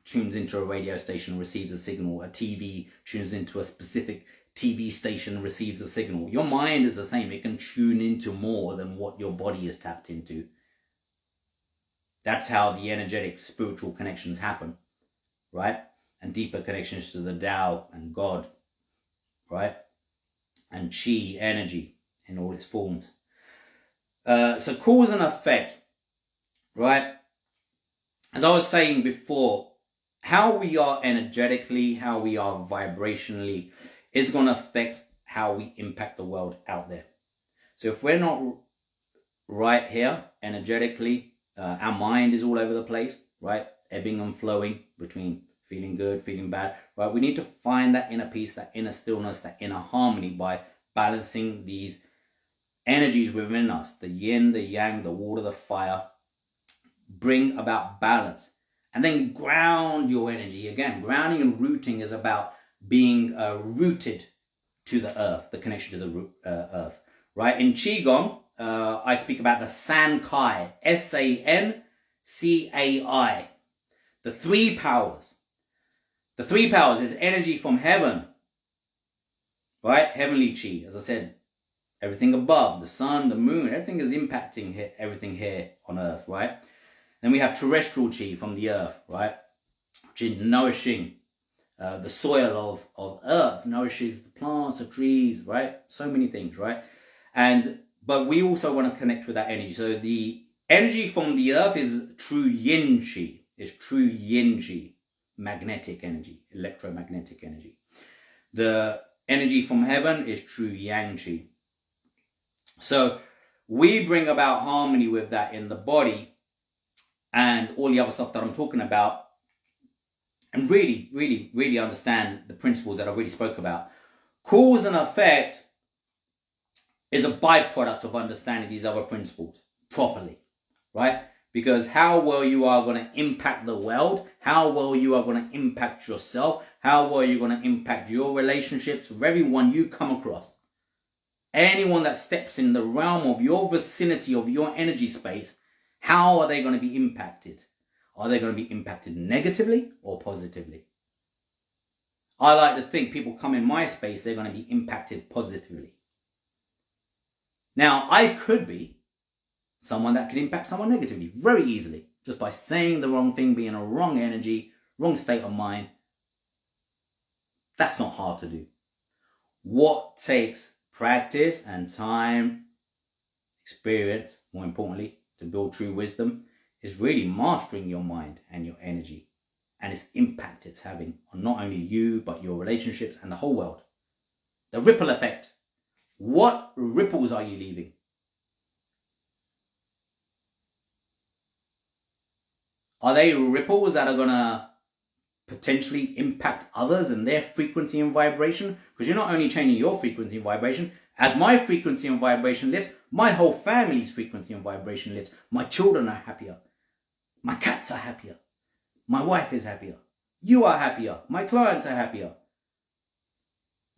tunes into a radio station and receives a signal, a TV tunes into a specific TV station and receives a signal. Your mind is the same. It can tune into more than what your body is tapped into. That's how the energetic spiritual connections happen, right? And deeper connections to the Tao and God, right? And Qi, energy in all its forms. So cause and effect, right? As I was saying before, how we are energetically, how we are vibrationally is going to affect how we impact the world out there. So if we're not right here energetically, our mind is all over the place, right? Ebbing and flowing between feeling good, feeling bad, right? We need to find that inner peace, that inner stillness, that inner harmony by balancing these energies within us, the yin, the yang, the water, the fire. Bring about balance. And then ground your energy. Again, grounding and rooting is about being rooted to the earth, the connection to the earth, right? In Qigong, I speak about the Sancai, S-A-N-C-A-I, the 3 powers. The 3 powers is energy from heaven, right? Heavenly Qi, as I said, everything above, the sun, the moon, everything is impacting everything here on earth, right? Then we have terrestrial Qi from the earth, right? Which is nourishing. The soil of earth nourishes the plants, the trees, right? So many things, right? But we also want to connect with that energy. So the energy from the earth is true yin Qi. It's true yin Qi. Magnetic energy, electromagnetic energy. The energy from heaven is true yang Qi. So we bring about harmony with that in the body and all the other stuff that I'm talking about. and really, really, really understand the principles that I really spoke about. Cause and effect is a byproduct of understanding these other principles properly, right? Because how well you are going to impact the world, how well you are going to impact yourself, how well you're going to impact your relationships with everyone you come across. Anyone that steps in the realm of your vicinity, of your energy space, how are they going to be impacted? Are they going to be impacted negatively or positively? I like to think people come in my space, they're going to be impacted positively. Now, I could be someone that could impact someone negatively very easily, just by saying the wrong thing, being a wrong energy, wrong state of mind. That's not hard to do. What takes practice and time, experience, more importantly, to build true wisdom, is really mastering your mind and your energy and its impact it's having on not only you, but your relationships and the whole world. The ripple effect. What ripples are you leaving? Are they ripples that are going to potentially impact others and their frequency and vibration? Because you're not only changing your frequency and vibration. As my frequency and vibration lifts, my whole family's frequency and vibration lifts. My children are happier. My cats are happier. My wife is happier. You are happier. My clients are happier.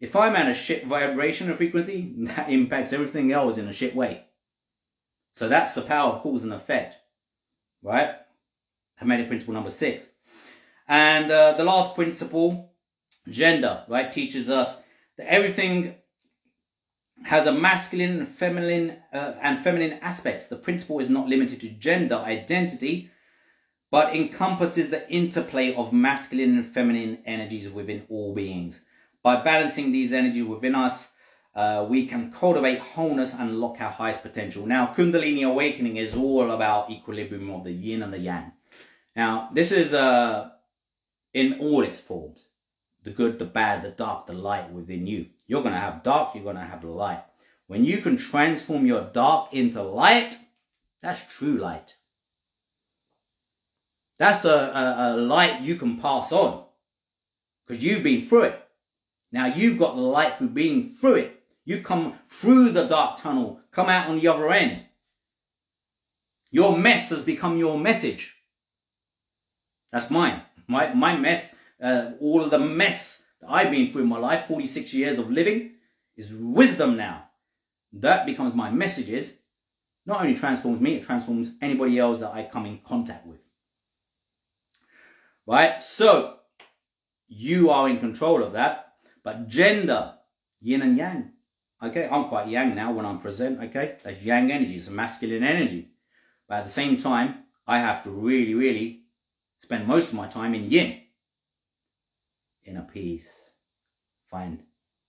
If I'm at a shit vibration and frequency, that impacts everything else in a shit way. So that's the power of cause and effect, right? Hermetic principle number 6. And the last principle, gender, right, teaches us that everything has a masculine and feminine aspects. The principle is not limited to gender identity, but encompasses the interplay of masculine and feminine energies within all beings. By balancing these energies within us, we can cultivate wholeness and unlock our highest potential. Now, Kundalini awakening is all about equilibrium of the yin and the yang. Now, this is in all its forms. The good, the bad, the dark, the light within you. You're going to have dark, you're going to have light. When you can transform your dark into light, that's true light. That's a light you can pass on. Because you've been through it. Now you've got the light through being through it. You come through the dark tunnel, come out on the other end. Your mess has become your message. That's mine. My mess, all of the mess that I've been through in my life, 46 years of living, is wisdom now. That becomes my messages. Not only transforms me, it transforms anybody else that I come in contact with. Right? So, you are in control of that. But gender, yin and yang. Okay, I'm quite yang now when I'm present. Okay, that's yang energy, it's a masculine energy. But at the same time, I have to really, really spend most of my time in yin. Inner peace. Find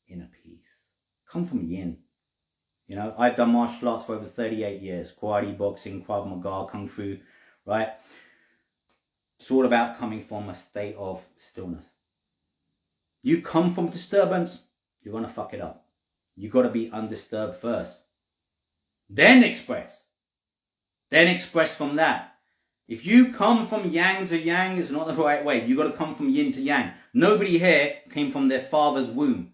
inner peace. Come from yin. You know, I've done martial arts for over 38 years. Karate, boxing, Krav Maga, Kung Fu, right? It's all about coming from a state of stillness. You come from disturbance, you're going to fuck it up. You got to be undisturbed first. Then express. Then express from that. If you come from yang to yang, it's not the right way. You got to come from yin to yang. Nobody here came from their father's womb.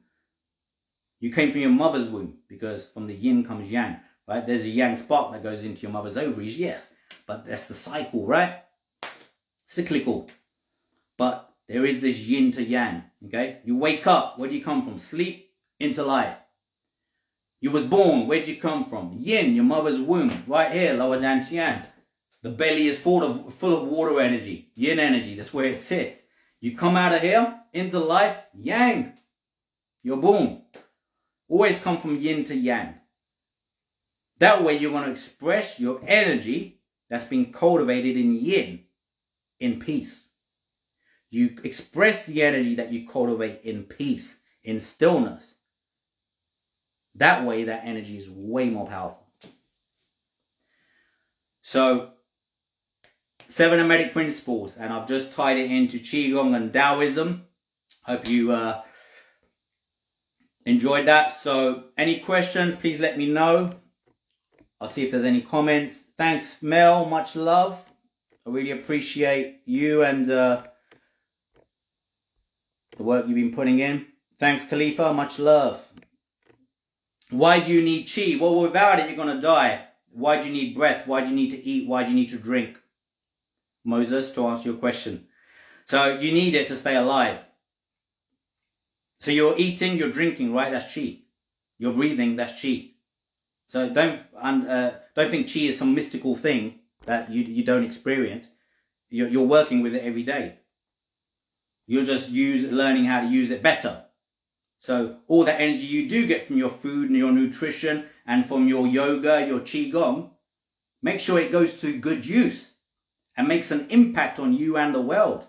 You came from your mother's womb, because from the yin comes yang, right? There's a yang spark that goes into your mother's ovaries, yes. But that's the cycle, right? Cyclical. But there is this yin to yang, okay? You wake up, where do you come from? Sleep into life. You was born, where did you come from? Yin, your mother's womb, right here, lower dantian. The belly is full of water energy, yin energy, that's where it sits. You come out of here, into life, yang. You're born. Always come from yin to yang. That way you're going to express your energy that's been cultivated in yin, in peace. You express the energy that you cultivate in peace, in stillness. That way, that energy is way more powerful. So, 7 Hermetic principles, and I've just tied it into Qigong and Taoism. Hope you enjoyed that. So, any questions, please let me know. I'll see if there's any comments. Thanks, Mel. Much love. I really appreciate you and the work you've been putting in. Thanks, Khalifa. Much love. Why do you need chi? Well, without it, you're going to die. Why do you need breath? Why do you need to eat? Why do you need to drink? Moses, to answer your question. So you need it to stay alive. So you're eating, you're drinking, right? That's chi. You're breathing, that's chi. So don't think chi is some mystical thing that you don't experience. You're working with it every day. You're just learning how to use it better. So all that energy you do get from your food and your nutrition and from your yoga, your qigong, make sure it goes to good use and makes an impact on you and the world.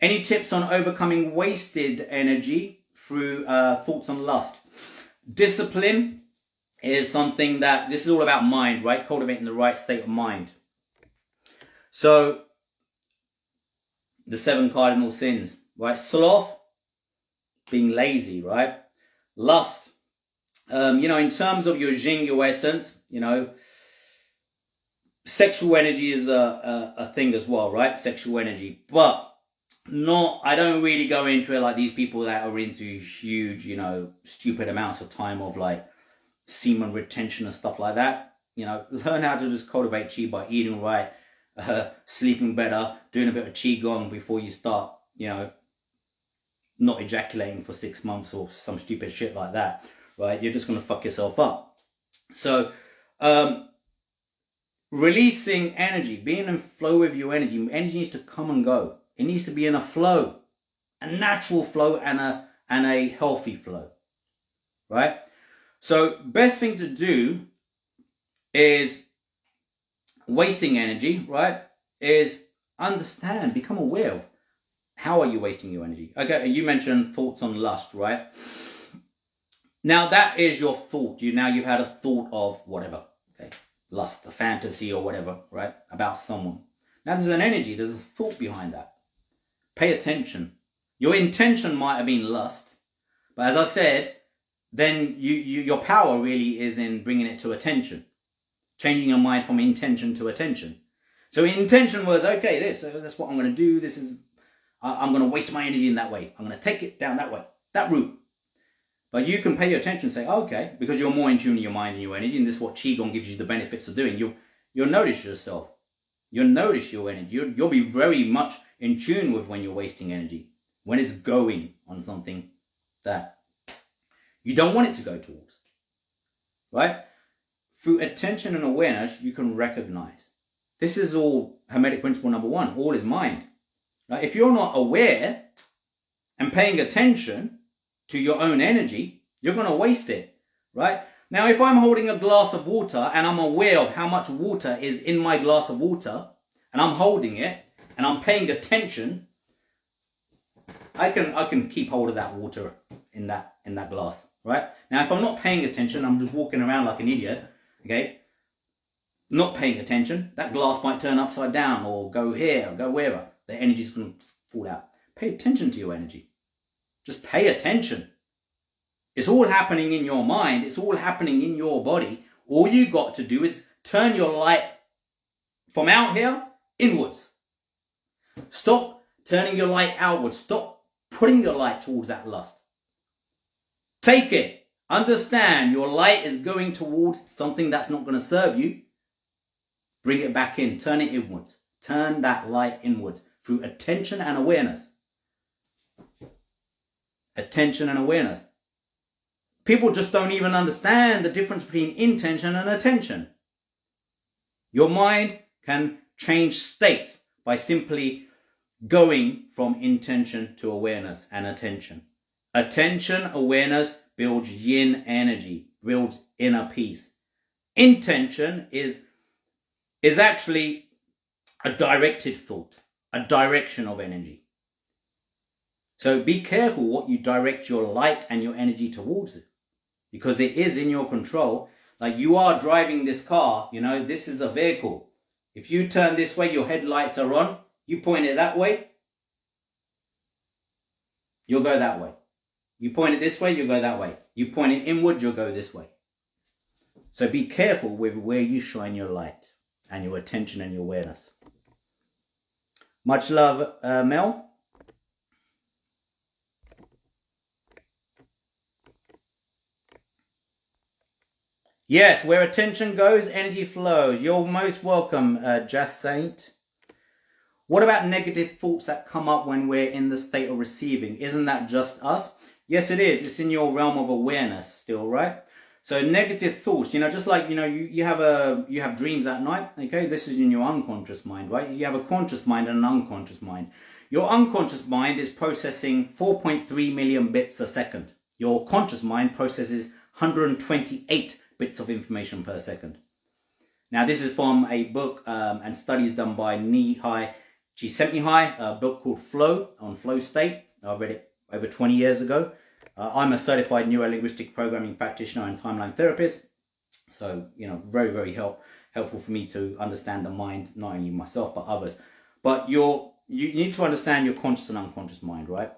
Any tips on overcoming wasted energy through thoughts on lust? Discipline is something that, this is all about mind, right? Cultivating the right state of mind. So, the 7 cardinal sins, right? Sloth, being lazy, right? Lust, in terms of your Jing, your essence, sexual energy is a thing as well, right? Sexual energy. But I don't really go into it like these people that are into huge, stupid amounts of time of like semen retention and stuff like that. Learn how to just cultivate chi by eating right, sleeping better, doing a bit of qigong before you start, not ejaculating for 6 months or some stupid shit like that, right? You're just going to fuck yourself up. So, releasing energy, being in flow with your energy needs to come and go. It needs to be in a flow, a natural flow and a healthy flow, right? So best thing to do is wasting energy, right? Is understand, become aware of how are you wasting your energy. Okay, you mentioned thoughts on lust, right? Now that is your thought. You've had a thought of whatever, okay, lust, a fantasy or whatever, right, about someone. Now there's an energy, there's a thought behind that. Pay attention. Your intention might have been lust, but as I said, then your power really is in bringing it to attention, changing your mind from intention to attention. So intention was, okay, that's what I'm going to do. I'm going to waste my energy in that way. I'm going to take it down that way, that route. But you can pay your attention and say, okay, because you're more in tune with your mind and your energy, and this is what qigong gives you the benefits of doing. You'll notice yourself. You'll notice your energy. You'll be very much in tune with when you're wasting energy, when it's going on something that you don't want it to go towards, right? Through attention and awareness, you can recognize. This is all Hermetic principle number 1. All is mind. Right? If you're not aware and paying attention to your own energy, you're going to waste it, right? Now, if I'm holding a glass of water and I'm aware of how much water is in my glass of water, and I'm holding it and I'm paying attention, I can keep hold of that water in that glass, right? Now, if I'm not paying attention, I'm just walking around like an idiot, okay? Not paying attention, that glass might turn upside down or go here or go wherever. The energy's going to fall out. Pay attention to your energy. Just pay attention. It's all happening in your mind. It's all happening in your body. All you got to do is turn your light from out here inwards. Stop turning your light outwards. Stop putting your light towards that lust. Take it. Understand your light is going towards something that's not going to serve you. Bring it back in. Turn it inwards. Turn that light inwards through attention and awareness. Attention and awareness. People just don't even understand the difference between intention and attention. Your mind can change state by simply going from intention to awareness and attention. Attention, awareness builds yin energy, builds inner peace. Intention is actually a directed thought, a direction of energy. So be careful what you direct your light and your energy towards it, because it is in your control. Like you are driving this car, this is a vehicle. If you turn this way, your headlights are on, you point it that way, you'll go that way. You point it this way, you'll go that way. You point it inward, you'll go this way. So be careful with where you shine your light and your attention and your awareness. Much love, Mel. Yes, where attention goes, energy flows. You're most welcome, Just Saint. What about negative thoughts that come up when we're in the state of receiving? Isn't that just us? Yes, it is. It's in your realm of awareness still, right? So negative thoughts, just like, you have dreams at night, okay? This is in your unconscious mind, right? You have a conscious mind and an unconscious mind. Your unconscious mind is processing 4.3 million bits a second. Your conscious mind processes 128 bits of information per second. Now, this is from a book and studies done by Nihai Csikszentmihalyi, a book called Flow, on flow state. I read it over 20 years ago. I'm a certified neuro-linguistic programming practitioner and timeline therapist. So, very, very helpful for me to understand the mind, not only myself, but others. But you need to understand your conscious and unconscious mind, right?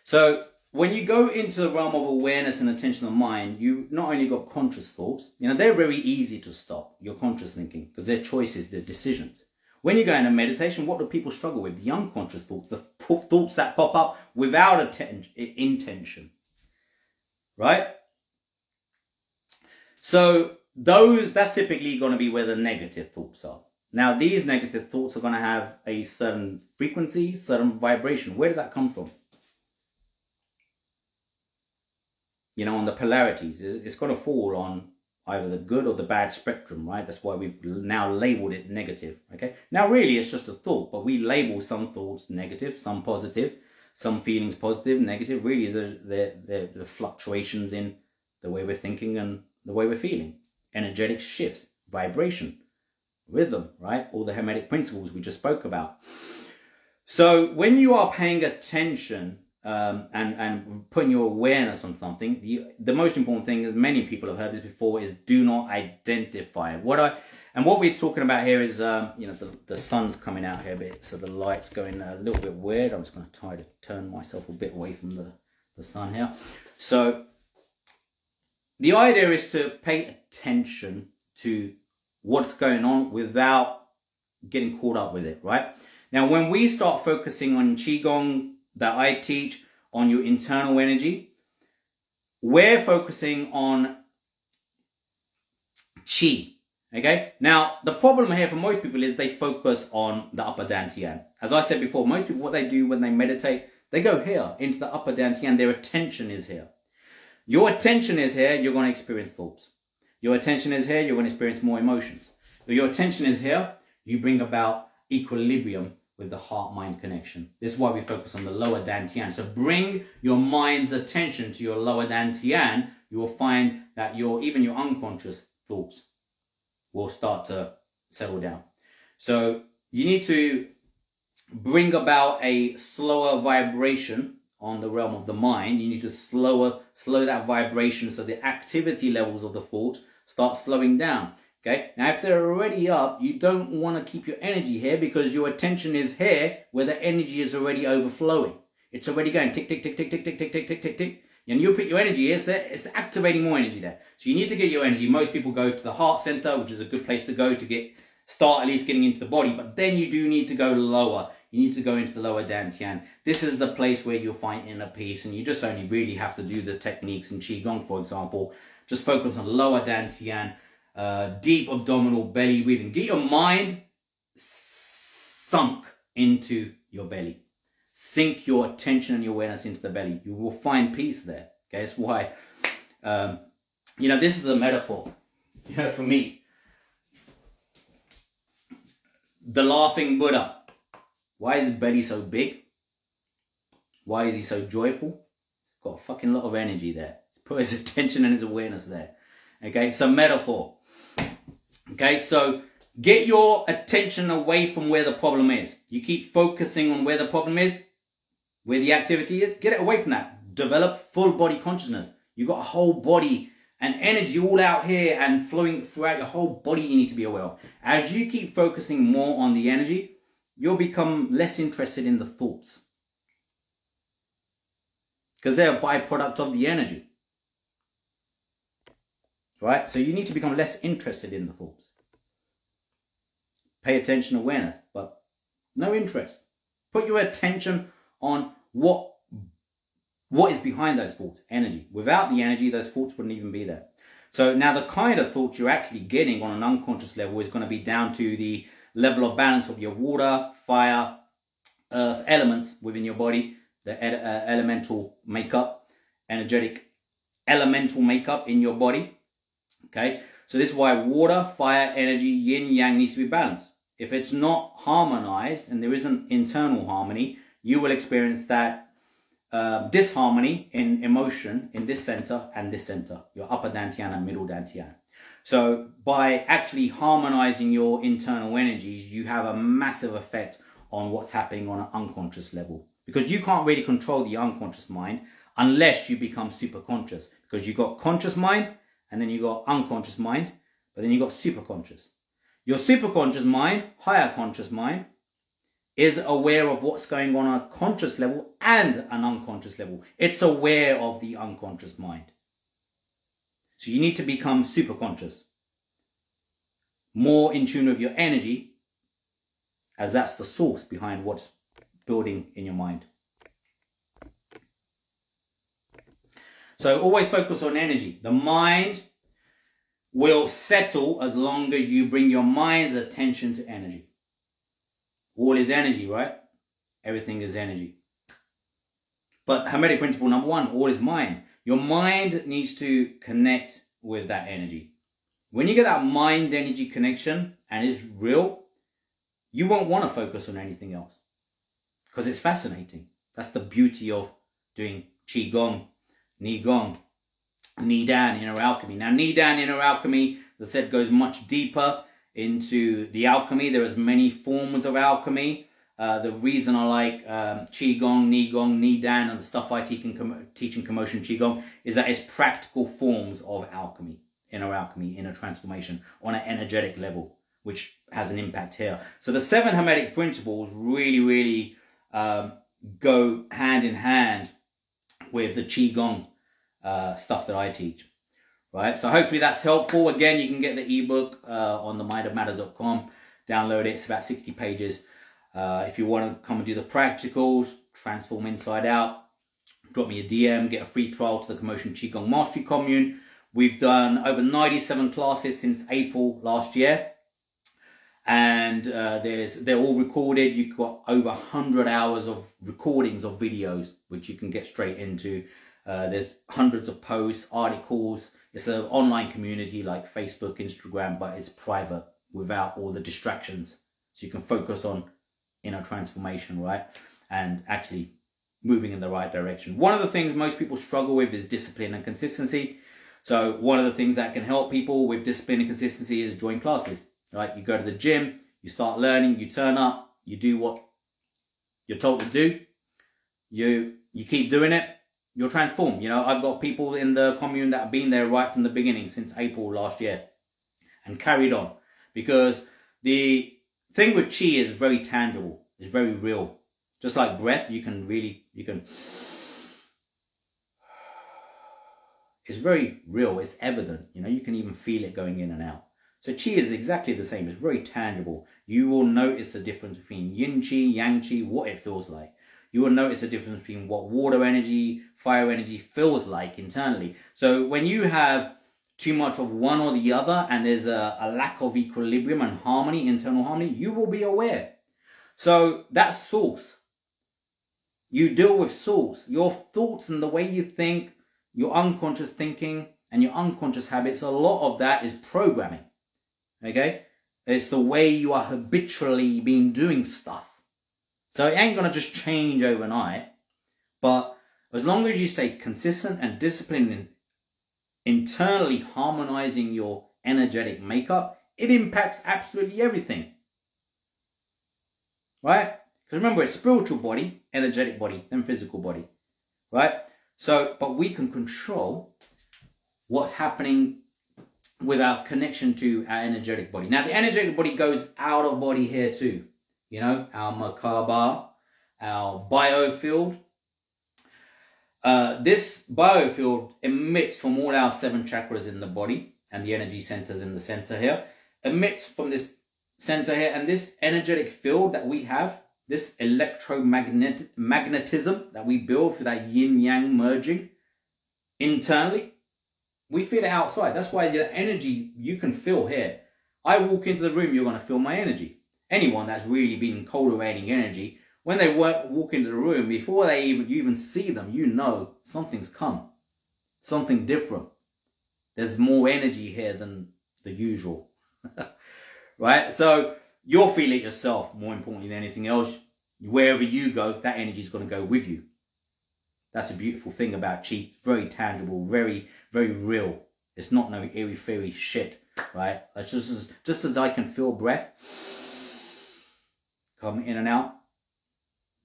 So when you go into the realm of awareness and attention of mind, you not only got conscious thoughts, they're very easy to stop, your conscious thinking, because they're choices, they're decisions. When you go into meditation, what do people struggle with? The unconscious thoughts, the thoughts that pop up without intention, right? So that's typically going to be where the negative thoughts are. Now, these negative thoughts are going to have a certain frequency, certain vibration. Where did that come from? On the polarities, it's going to fall on either the good or the bad spectrum, right? That's why we've now labeled it negative, okay? Now, really, it's just a thought, but we label some thoughts negative, some positive, some feelings positive, negative. Really, the fluctuations in the way we're thinking and the way we're feeling. Energetic shifts, vibration, rhythm, right? All the Hermetic principles we just spoke about. So when you are paying attention and putting your awareness on something, the most important thing, as many people have heard this before, is do not identify. What we're talking about here is, the sun's coming out here a bit, so the light's going a little bit weird. I'm just going to try to turn myself a bit away from the sun here. So the idea is to pay attention to what's going on without getting caught up with it, right? Now, when we start focusing on Qigong that I teach, on your internal energy, we're focusing on Qi, okay? Now, the problem here for most people is they focus on the upper dantian. As I said before, most people, what they do when they meditate, they go here, into the upper dantian. Their attention is here. Your attention is here, you're going to experience thoughts. Your attention is here, you're going to experience more emotions. Your attention is here, you bring about equilibrium with the heart-mind connection. This is why we focus on the lower dantian. So bring your mind's attention to your lower dantian. You will find that even your unconscious thoughts will start to settle down. So you need to bring about a slower vibration on the realm of the mind. You need to slow that vibration so the activity levels of the thought start slowing down. Okay, now if they're already up, you don't want to keep your energy here because your attention is here where the energy is already overflowing. It's already going tick, tick, tick, tick, tick, tick, tick, tick, tick, tick, tick. And you put your energy here, it's activating more energy there. So you need to get your energy. Most people go to the heart center, which is a good place to go to start at least getting into the body. But then you do need to go lower. You need to go into the lower dantian. This is the place where you'll find inner peace. And you just only really have to do the techniques in Qigong, for example. Just focus on lower dantian. Deep abdominal belly breathing. Get your mind sunk into your belly. Sink your attention and your awareness into the belly. You will find peace there. Okay, that's why, this is a metaphor, for me. The laughing Buddha. Why is his belly so big? Why is he so joyful? He's got a fucking lot of energy there. He's put his attention and his awareness there. Okay, it's a metaphor. Okay, so get your attention away from where the problem is. You keep focusing on where the problem is, where the activity is. Get it away from that. Develop full body consciousness. You've got a whole body and energy all out here and flowing throughout your whole body you need to be aware of. As you keep focusing more on the energy, you'll become less interested in the thoughts. Because they're a byproduct of the energy. Right? So you need to become less interested in the thoughts. Pay attention, awareness, but No interest. Put your attention on what is behind those thoughts, energy. Without the energy, those thoughts wouldn't even be there. So now the kind of thoughts you're actually getting on an unconscious level is going to be down to the level of balance of your water, fire, earth elements within your body, the elemental makeup, energetic elemental makeup in your body. Okay, so this is why water, fire, energy, yin, yang needs to be balanced. If it's not harmonized and there isn't internal harmony, you will experience that disharmony in emotion in this center and this center, your upper dantian and middle dantian. So by actually harmonizing your internal energies, you have a massive effect on what's happening on an unconscious level, because you can't really control the unconscious mind unless you become super conscious, because you've got conscious mind and then you've got unconscious mind, but then you've got super conscious. Your super conscious mind, higher conscious mind, is aware of what's going on a conscious level and an unconscious level. It's aware of the unconscious mind. So you need to become super conscious, more in tune with your energy, as that's the source behind what's building in your mind. So always focus on energy. The mind will settle as long as you bring your mind's attention to energy. All is energy, right? Everything is energy. But Hermetic principle number 1, all is mind. Your mind needs to connect with that energy. When you get that mind energy connection and it's real, you won't want to focus on anything else because it's fascinating. That's the beauty of doing Qigong, Nigong, Nidan, inner alchemy. Now, Nidan, inner alchemy, as I said, goes much deeper into the alchemy. There is many forms of alchemy. The reason I like Qigong, Nigong, Nidan, and the stuff I teach in Commotion Qigong is that it's practical forms of alchemy, inner transformation on an energetic level, which has an impact here. So the 7 Hermetic principles really go hand in hand with the Qigong stuff that I teach. Right, so hopefully that's helpful. Again, you can get the ebook on themindofmatter.com. Download it. It's about 60 pages. If you want to come and do the practicals, transform inside out, drop me a DM, get a free trial to the Commotion Qigong Mastery Commune. We've done over 97 classes since April last year. And they're all recorded. You've got over 100 hours of recordings of videos, which you can get straight into. There's hundreds of posts, articles. It's an online community like Facebook, Instagram, but it's private without all the distractions. So you can focus on inner transformation, right? And actually moving in the right direction. One of the things most people struggle with is discipline and consistency. So one of the things that can help people with discipline and consistency is join classes, right? You go to the gym, you start learning, you turn up, you do what you're told to do. You keep doing it. You'll transform. You know, I've got people in the commune that have been there right from the beginning since April last year and carried on, because the thing with Qi is very tangible. It's very real. Just like breath, you can. It's very real. It's evident. You know, you can even feel it going in and out. So Qi is exactly the same. It's very tangible. You will notice the difference between Yin Qi, Yang Qi, what it feels like. You will notice a difference between what water energy, fire energy feels like internally. So when you have too much of one or the other and there's a lack of equilibrium and harmony, internal harmony, you will be aware. So that's source. You deal with source. Your thoughts and the way you think, your unconscious thinking and your unconscious habits, a lot of that is programming. Okay? It's the way you are habitually been doing stuff. So it ain't going to just change overnight, but as long as you stay consistent and disciplined in internally harmonizing your energetic makeup, it impacts absolutely everything. Right? Because remember, it's spiritual body, energetic body, then physical body. Right? So, but we can control what's happening with our connection to our energetic body. Now, the energetic body goes out of body here too. You know, our Merkaba, our biofield. This biofield emits from all our 7 chakras in the body and the energy centers in the center here. Emits from this center here, and this energetic field that we have this electromagnetism that we build through that yin-yang merging internally, we feel it outside. That's why the energy you can feel here. I walk into the room, you're going to feel my energy. Anyone that's really been cultivating energy, when they walk into the room, before you even see them, you know something's come. Something different. There's more energy here than the usual. Right? So you'll feel it yourself, more importantly than anything else. Wherever you go, that energy is going to go with you. That's a beautiful thing about chi. It's very tangible, very, very real. It's not no airy-fairy shit, right? It's just as I can feel breath come in and out,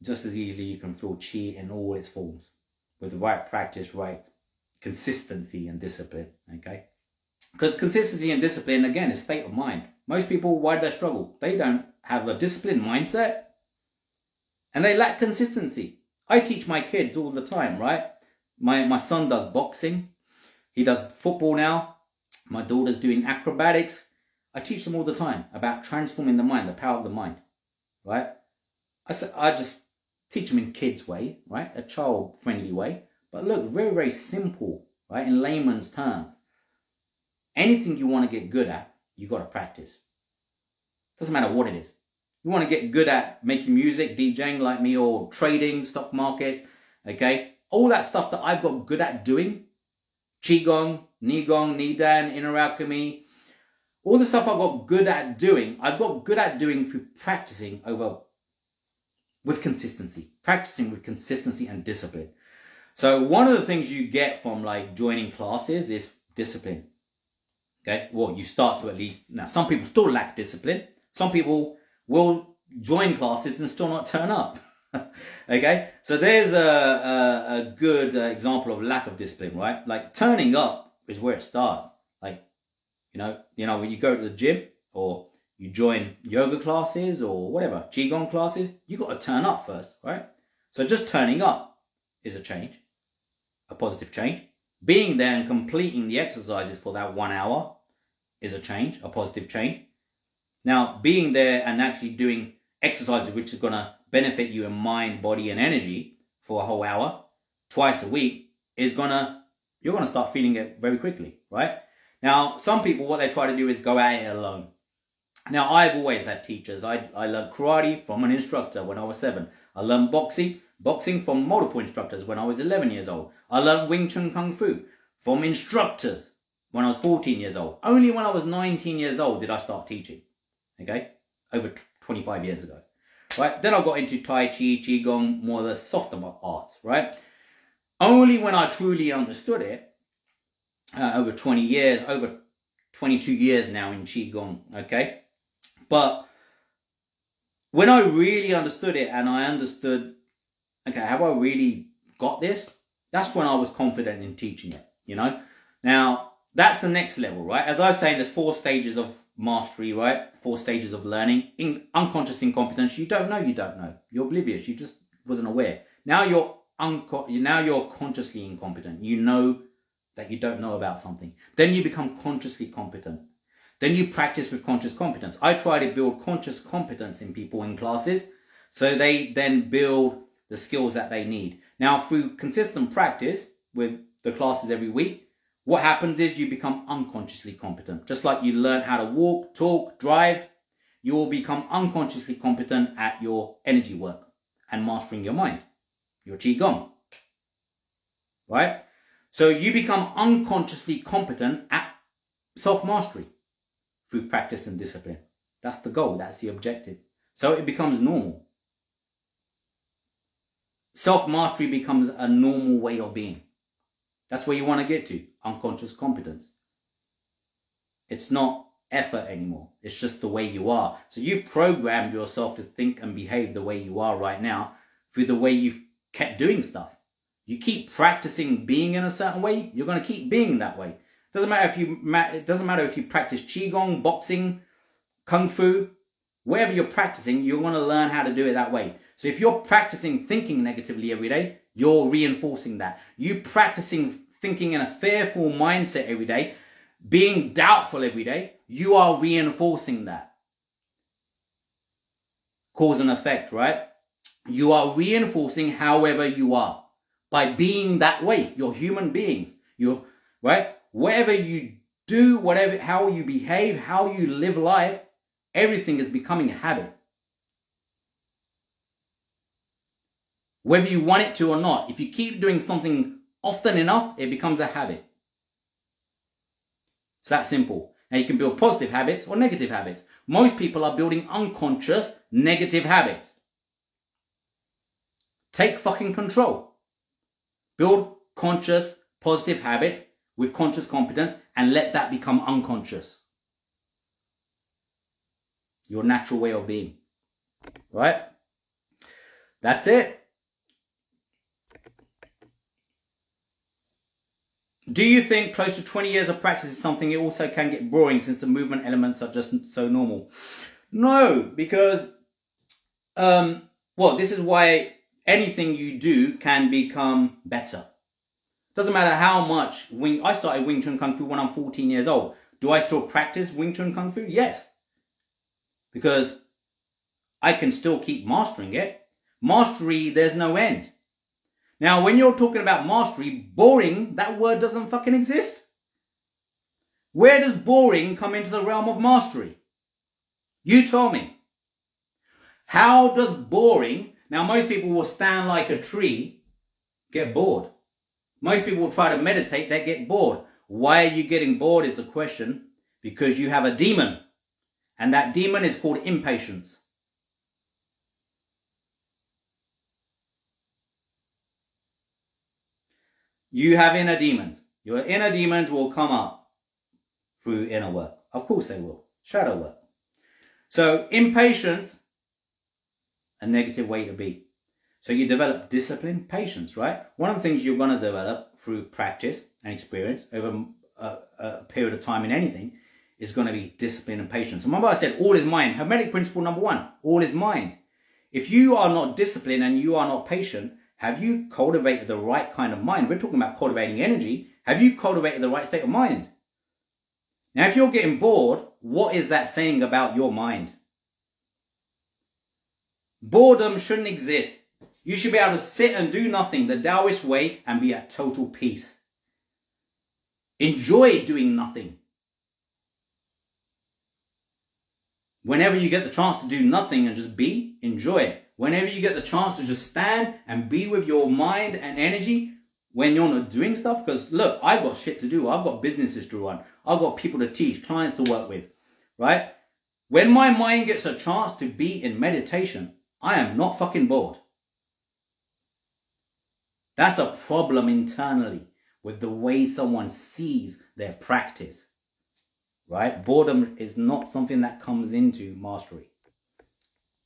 just as easily you can feel chi in all its forms. With the right practice, right consistency and discipline, okay? Because consistency and discipline, again, is state of mind. Most people, why do they struggle? They don't have a disciplined mindset and they lack consistency. I teach my kids all the time, right? My son does boxing. He does football now. My daughter's doing acrobatics. I teach them all the time about transforming the mind, the power of the mind, right? I just teach them in kids' way, right? A child-friendly way. But look, very, very simple, right? In layman's terms. Anything you want to get good at, you got to practice. Doesn't matter what it is. You want to get good at making music, DJing like me, or trading, stock markets, okay? All that stuff that I've got good at doing, Qigong, Nigong, Nidan, Inner Alchemy, all the stuff I've got good at doing, I've got good at doing through practicing with consistency. Practicing with consistency and discipline. So one of the things you get from like joining classes is discipline. Okay, well, you start to at least, now some people still lack discipline. Some people will join classes and still not turn up. Okay, so there's a good example of lack of discipline, right? Like turning up is where it starts. Like, you know, when you go to the gym or you join yoga classes or whatever, Qigong classes, you got to turn up first, right? So just turning up is a change, a positive change. Being there and completing the exercises for that 1 hour is a change, a positive change. Now, being there and actually doing exercises which are going to benefit you in mind, body, and energy for a whole hour, twice a week, you're going to start feeling it very quickly, right? Now, some people, what they try to do is go at it alone. Now, I've always had teachers. I learned karate from an instructor when I was 7. I learned boxing from multiple instructors when I was 11 years old. I learned Wing Chun Kung Fu from instructors when I was 14 years old. Only when I was 19 years old did I start teaching, okay? Over 25 years ago, right? Then I got into Tai Chi, Qigong, more of the softer arts, right? Only when I truly understood it, over 20 years, over 22 years now in Qigong, okay? But when I really understood it and I understood, okay, have I really got this? That's when I was confident in teaching it, you know? Now, that's the next level, right? As I was saying, there's 4 stages of mastery, right? 4 stages of learning. In unconscious incompetence, you don't know. You're oblivious. You just wasn't aware. Now you're consciously incompetent. You know that you don't know about something. Then you become consciously competent. Then you practice with conscious competence. I try to build conscious competence in people in classes so they then build the skills that they need. Now, through consistent practice with the classes every week, what happens is you become unconsciously competent. Just like you learn how to walk, talk, drive, you will become unconsciously competent at your energy work and mastering your mind, your Qigong, right? So you become unconsciously competent at self-mastery through practice and discipline. That's the goal. That's the objective. So it becomes normal. Self-mastery becomes a normal way of being. That's where you want to get to, unconscious competence. It's not effort anymore. It's just the way you are. So you've programmed yourself to think and behave the way you are right now through the way you've kept doing stuff. You keep practicing being in a certain way, you're going to keep being that way. It doesn't matter if you practice Qigong, boxing, Kung Fu, whatever you're practicing, you're going to learn how to do it that way. So if you're practicing thinking negatively every day, you're reinforcing that. You practicing thinking in a fearful mindset every day, being doubtful every day, you are reinforcing that. Cause and effect, right? You are reinforcing however you are by being that way. You're human beings. You're right. Whatever you do, how you behave, how you live life, everything is becoming a habit. Whether you want it to or not, if you keep doing something often enough, it becomes a habit. It's that simple. Now you can build positive habits or negative habits. Most people are building unconscious negative habits. Take fucking control. Build conscious positive habits with conscious competence and let that become unconscious. Your natural way of being. Right? That's it. Do you think close to 20 years of practice is something it also can get boring since the movement elements are just so normal? No, because, this is why anything you do can become better. Doesn't matter how much I started Wing Chun Kung Fu when I'm 14 years old. Do I still practice Wing Chun Kung Fu? Yes. Because I can still keep mastering it. Mastery, there's no end. Now, when you're talking about mastery, boring, that word doesn't fucking exist. Where does boring come into the realm of mastery? You tell me. How does boring... Now, most people will stand like a tree, get bored. Most people will try to meditate, they get bored. Why are you getting bored is the question. Because you have a demon. And that demon is called impatience. You have inner demons. Your inner demons will come up through inner work. Of course they will. Shadow work. So impatience, a negative way to be. So you develop discipline, patience, right? One of the things you're going to develop through practice and experience over a period of time in anything is going to be discipline and patience. Remember I said all is mind. Hermetic principle number 1, all is mind. If you are not disciplined and you are not patient, have you cultivated the right kind of mind? We're talking about cultivating energy. Have you cultivated the right state of mind? Now, if you're getting bored, what is that saying about your mind? Boredom shouldn't exist. You should be able to sit and do nothing the Taoist way and be at total peace. Enjoy doing nothing. Whenever you get the chance to do nothing and just be, enjoy it. Whenever you get the chance to just stand and be with your mind and energy when you're not doing stuff, because look, I've got shit to do. I've got businesses to run. I've got people to teach, clients to work with, right? When my mind gets a chance to be in meditation, I am not fucking bored. That's a problem internally with the way someone sees their practice, right? Boredom is not something that comes into mastery.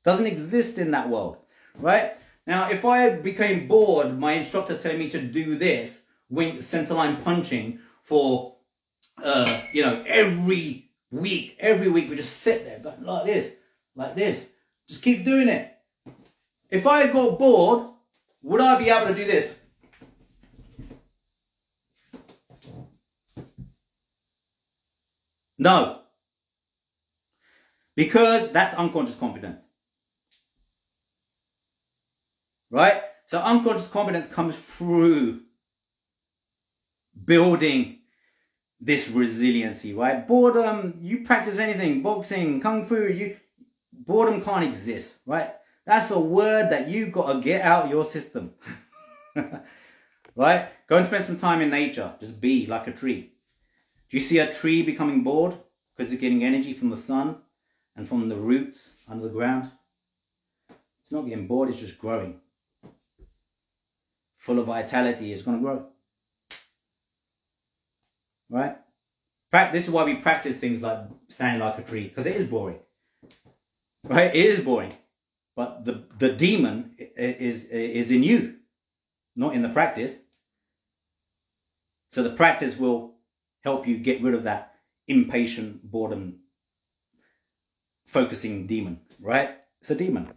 Doesn't exist in that world, right? Now, if I became bored, my instructor telling me to do this, centerline punching for, every week we just sit there going like this. Just keep doing it. If I got bored, would I be able to do this? No. Because that's unconscious competence. Right? So unconscious competence comes through building this resiliency, right? Boredom, you practice anything, boxing, kung fu, boredom can't exist, right? That's a word that you've got to get out your system. Right? Go and spend some time in nature. Just be like a tree. Do you see a tree becoming bored because it's getting energy from the sun and from the roots under the ground? It's not getting bored, it's just growing. Full of vitality, it's going to grow. Right? This is why we practice things like standing like a tree, because it is boring. Right? It is boring. But the demon is in you, not in the practice. So the practice will help you get rid of that impatient, boredom, focusing demon, right? It's a demon.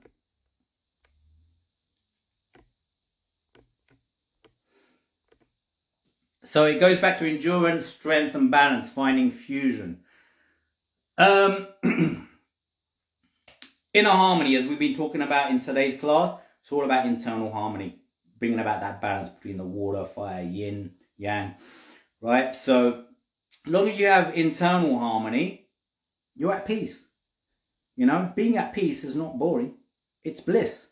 So it goes back to endurance, strength, and balance, finding fusion. Inner harmony, as we've been talking about in today's class. It's all about internal harmony, bringing about that balance between the water, fire, yin, yang, right? So as long as you have internal harmony, you're at peace. You know, being at peace is not boring. It's bliss.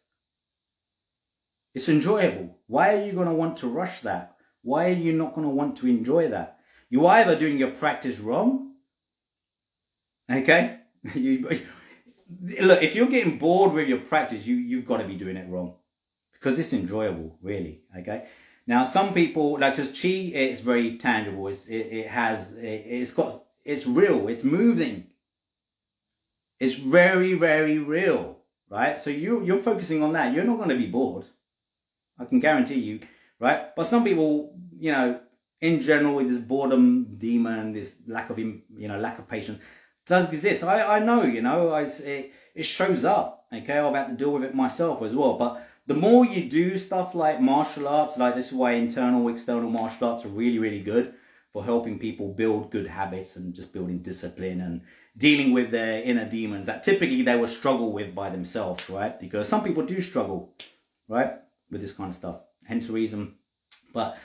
It's enjoyable. Why are you going to want to rush that? Why are you not going to want to enjoy that? You're either doing your practice wrong. Okay? Look, if you're getting bored with your practice, you've got to be doing it wrong. Because it's enjoyable, really. Okay? Now, some people, like, because Qi, it's very tangible. It's real. It's moving. It's very, very real, right? So you're focusing on that. You're not going to be bored. I can guarantee you, right? But some people, you know, in general, with this boredom demon, this lack of patience, does exist. I know, you know, it shows up. Okay, I've had to deal with it myself as well. But the more you do stuff like martial arts, like this is why internal, external martial arts are really, really good for helping people build good habits and just building discipline and dealing with their inner demons that typically they will struggle with by themselves, right? Because some people do struggle, right, with this kind of stuff. Hence the reason. But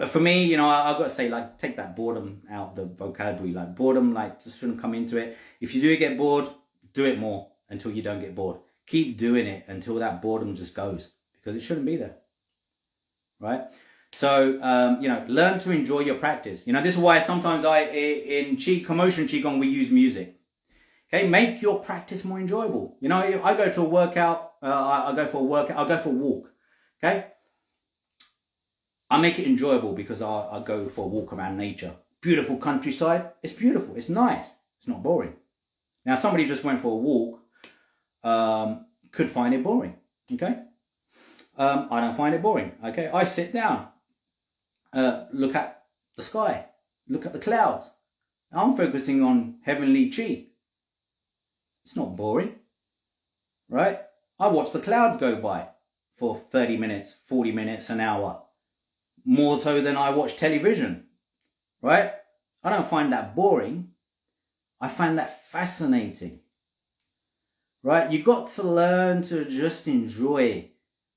for me, you know, I've got to say, like, take that boredom out of the vocabulary. Like, boredom, like, just shouldn't come into it. If you do get bored, do it more until you don't get bored. Keep doing it until that boredom just goes, because it shouldn't be there, right? So, you know, learn to enjoy your practice. You know, this is why sometimes in Commotion Qigong, we use music. Okay, make your practice more enjoyable. You know, if I go to a workout, I go for a workout, I'll go for a walk. Okay, I make it enjoyable because I go for a walk around nature. Beautiful countryside. It's beautiful. It's nice. It's not boring. Now, somebody just went for a walk, could find it boring. Okay, I don't find it boring. Okay, I sit down, look at the sky, look at the clouds. I'm focusing on heavenly chi. It's not boring, right? I watch the clouds go by for 30 minutes, 40 minutes, an hour. More so than I watch television, right? I don't find that boring. I find that fascinating, right? You got to learn to just enjoy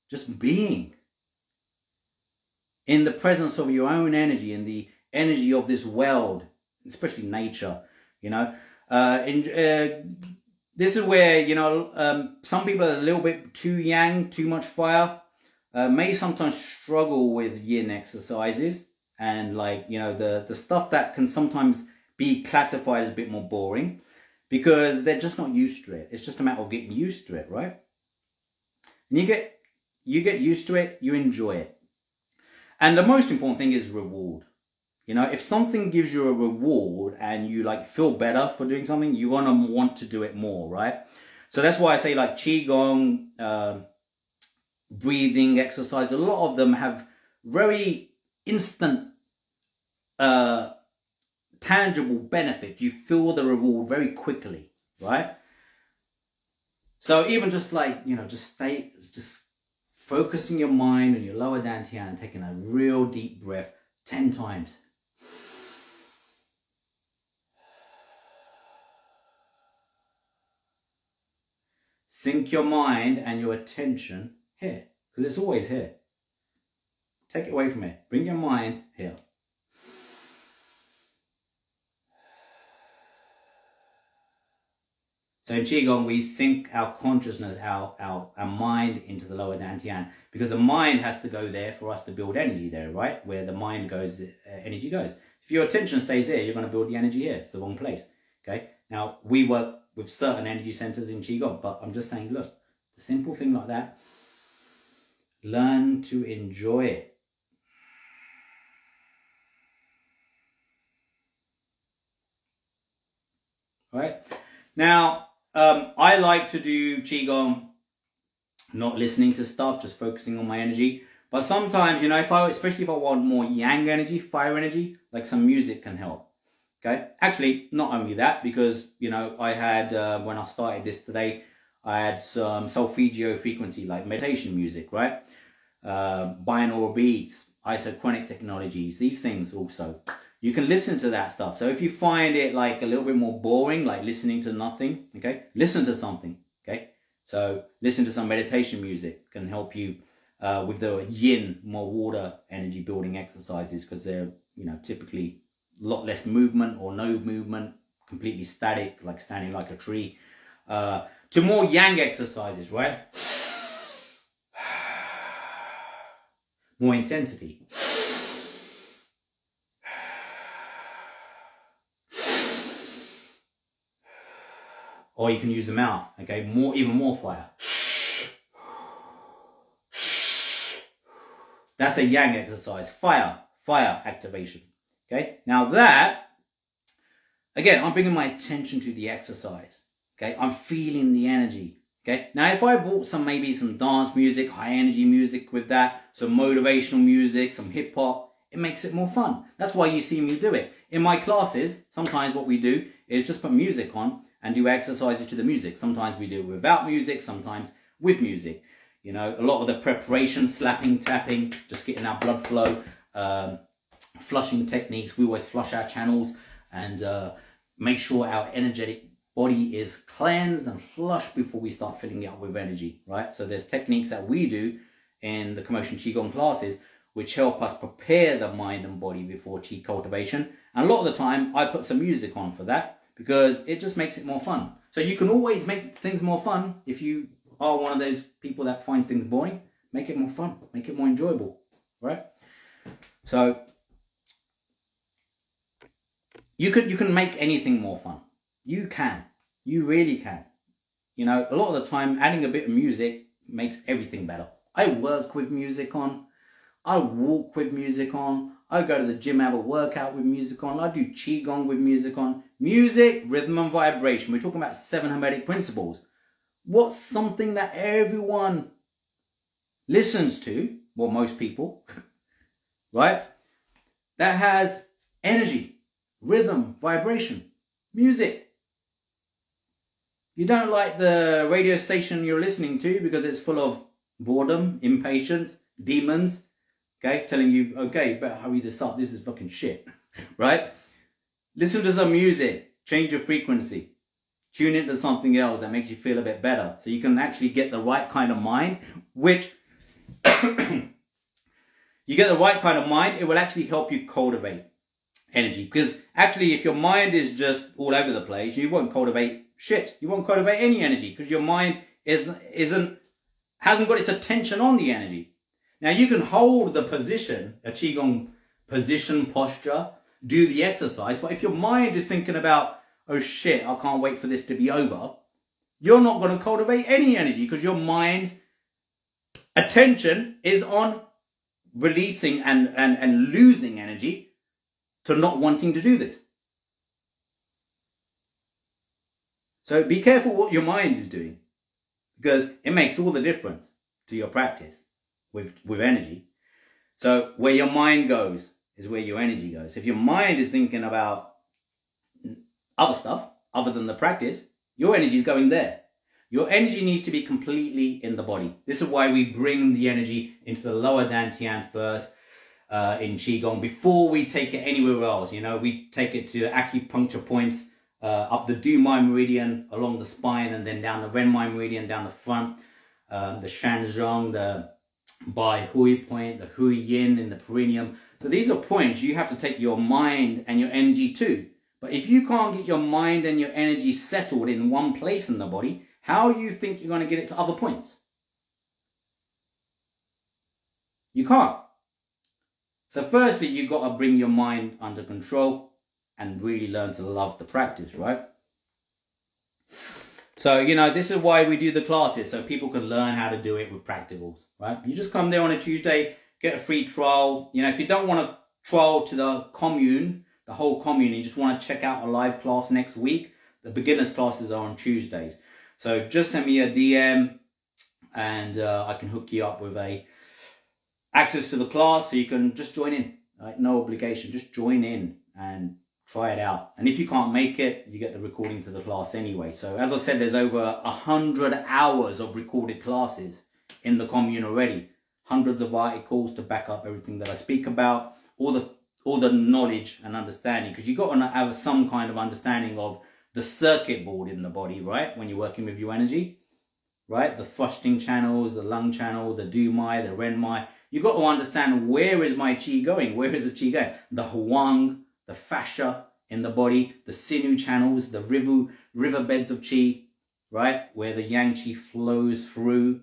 just being in the presence of your own energy and the energy of this world, especially nature, you know. This is where, you know, some people are a little bit too yang, too much fire, may sometimes struggle with yin exercises, and, like, you know, the stuff that can sometimes be classified as a bit more boring because they're just not used to it. It's just a matter of getting used to it, right? And you get used to it, you enjoy it. And the most important thing is reward. You know, if something gives you a reward and you, like, feel better for doing something, you're going to want to do it more, right? So that's why I say, like, Qigong, breathing exercise, a lot of them have very instant, tangible benefit. You feel the reward very quickly, right? So even just, like, you know, just focusing your mind on your lower dantian and taking a real deep breath 10 times. Sink your mind and your attention here, because it's always here. Take it away from it. Bring your mind here. So in Qigong, we sink our consciousness, our mind into the lower dantian, because the mind has to go there for us to build energy there, right? Where the mind goes, energy goes. If your attention stays here, you're going to build the energy here. It's the wrong place, okay? Now, we work with certain energy centers in Qigong, but I'm just saying, look, the simple thing like that, learn to enjoy it. All right? Now, I like to do Qigong, not listening to stuff, just focusing on my energy. But sometimes, you know, especially if I want more yang energy, fire energy, like some music can help. Okay, actually, not only that, because, you know, I had, when I started this today, I had some solfeggio frequency, like meditation music, right? Binaural beats, isochronic technologies, these things also. You can listen to that stuff. So if you find it, like, a little bit more boring, like listening to nothing, okay, listen to something, okay? So listen to some meditation music, can help you with the yin, more water energy building exercises, because they're, you know, typically a lot less movement or no movement, completely static, like standing like a tree. To more yang exercises, right? More intensity. Or you can use the mouth, okay? Even more fire. That's a yang exercise. Fire activation. Okay? Now that, again, I'm bringing my attention to the exercise. Okay? I'm feeling the energy. Okay? Now, if I brought maybe some dance music, high energy music with that, some motivational music, some hip hop, it makes it more fun. That's why you see me do it. In my classes, sometimes what we do is just put music on and do exercises to the music. Sometimes we do it without music, sometimes with music. You know, a lot of the preparation, slapping, tapping, just getting our blood flow, flushing techniques. We always flush our channels and make sure our energetic body is cleansed and flushed before we start filling it up with energy, right? So there's techniques that we do in the Commotion Qigong classes which help us prepare the mind and body before Qi cultivation. And a lot of the time, I put some music on for that because it just makes it more fun. So you can always make things more fun. If you are one of those people that finds things boring, make it more fun, make it more enjoyable, right? So you can make anything more fun. You really can. You know, a lot of the time, adding a bit of music makes everything better. I work with music on, I walk with music on, I go to the gym, have a workout with music on, I do Qigong with music on. Music, rhythm and vibration. We're talking about 7 Hermetic principles. What's something that everyone listens to, well, most people, right? That has energy, rhythm, vibration, music. You don't like the radio station you're listening to because it's full of boredom, impatience, demons, okay, telling you, okay, you better hurry this up, this is fucking shit, right? Listen to some music, change your frequency, tune into something else that makes you feel a bit better, so you can actually get the right kind of mind, which, you get the right kind of mind, it will actually help you cultivate energy. Because actually, if your mind is just all over the place, you won't cultivate shit. You won't cultivate any energy because your mind hasn't got its attention on the energy. Now, you can hold the position, a Qigong position, posture, do the exercise, but if your mind is thinking about, oh shit, I can't wait for this to be over, you're not going to cultivate any energy because your mind's attention is on releasing and losing energy to not wanting to do this. So be careful what your mind is doing, because it makes all the difference to your practice with energy. So where your mind goes is where your energy goes. If your mind is thinking about other stuff other than the practice, your energy is going there. Your energy needs to be completely in the body. This is why we bring the energy into the lower dantian first in Qigong before we take it anywhere else. You know, we take it to acupuncture points up the Du Mai meridian, along the spine, and then down the Ren Mai meridian, down the front, the Shan Zhong, the Bai Hui point, the Hui Yin in the perineum. So these are points you have to take your mind and your energy to. But if you can't get your mind and your energy settled in one place in the body, how do you think you're going to get it to other points? You can't. So firstly, you've got to bring your mind under control and really learn to love the practice, right? So, you know, this is why we do the classes, so people can learn how to do it with practicals, right? You just come there on a Tuesday, get a free trial. You know, if you don't want to trial to the commune, the whole commune, you just want to check out a live class next week, the beginners classes are on Tuesdays. So just send me a DM and I can hook you up with access to the class, so you can just join in, right? No obligation, just join in and try it out. And if you can't make it, you get the recording to the class anyway. So as I said, there's over 100 hours of recorded classes in the commune already. Hundreds of articles to back up everything that I speak about, all the knowledge and understanding, because you've got to have some kind of understanding of the circuit board in the body, right? When you're working with your energy, right? The thrusting channels, the lung channel, the Du Mai, the Ren Mai. You've got to understand, where is my chi going? Where is the chi going? The Huang, the fascia in the body, the sinew channels, the riverbeds of chi, right? Where the yang chi flows through,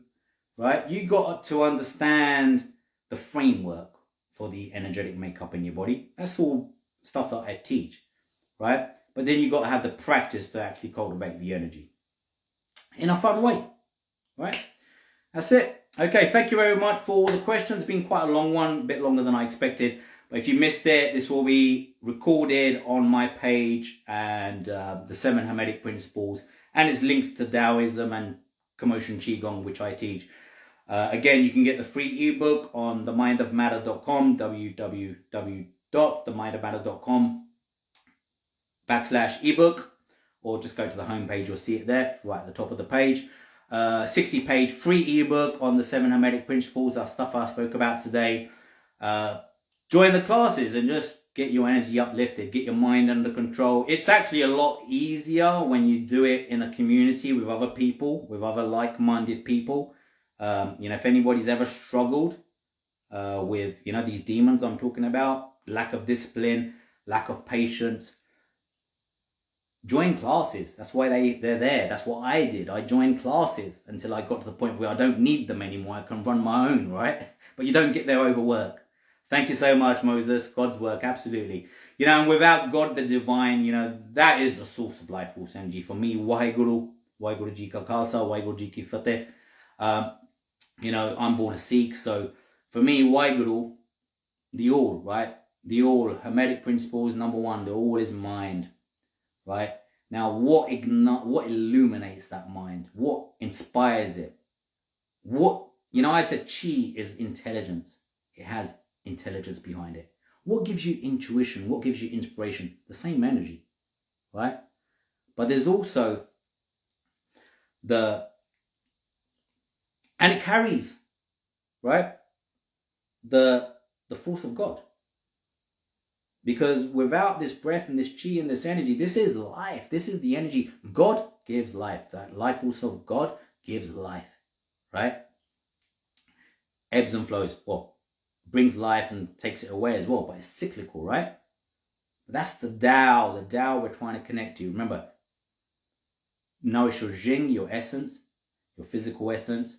right? You got to understand the framework for the energetic makeup in your body. That's all stuff that I teach, right? But then you got to have the practice to actually cultivate the energy in a fun way, right? That's it. Okay, thank you very much for all the questions. It's been quite a long one, a bit longer than I expected. But if you missed it, this will be recorded on my page, and the 7 Hermetic Principles, and its links to Taoism and Commotion Qigong, which I teach. Again, you can get the free ebook on themindofmatter.com, www.themindofmatter.com/ebook, or just go to the homepage, you'll see it there, right at the top of the page. 60-page free ebook on the 7 Hermetic Principles, that stuff I spoke about today. Join the classes and just get your energy uplifted, get your mind under control. It's actually a lot easier when you do it in a community with other people, with other like-minded people. If anybody's ever struggled with, these demons I'm talking about, lack of discipline, lack of patience, join classes. That's why they're there. That's what I did. I joined classes until I got to the point where I don't need them anymore. I can run my own, right? But you don't get there over work. Thank you so much, Moses. God's work, absolutely. And without God, the divine, that is the source of life force energy. For me, Waheguru Ji Ka Khalsa, Waheguru Ji Ki Fateh. I'm born a Sikh, so for me, Waheguru, the all, right? The all, Hermetic Principles, number 1, the all is mind, right? Now, what illuminates that mind? What inspires it? I said chi is intelligence. It has intelligence behind it. What gives you intuition? What gives you inspiration? The same energy, right? But there's also and it carries, right, the force of God. Because without this breath and this chi and this energy, this is life. This is the energy. God gives life. That life force of God gives life, right? Ebbs and flows. Well, brings life and takes it away as well, but it's cyclical, right? That's the Tao. The Tao we're trying to connect to. Remember, nourish your Jing, your essence, your physical essence.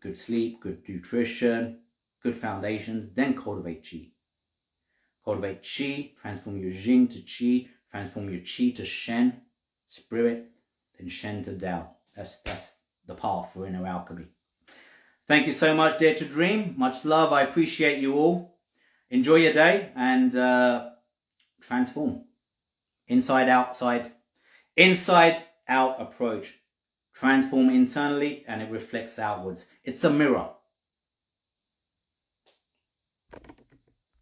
Good sleep, good nutrition, good foundations. Then cultivate chi. Cultivate chi, transform your Jing to chi, transform your chi to Shen, spirit, then Shen to Tao. That's the path for inner alchemy. Thank you so much, Dare to Dream. Much love. I appreciate you all. Enjoy your day and transform. Inside out approach. Transform internally and it reflects outwards. It's a mirror.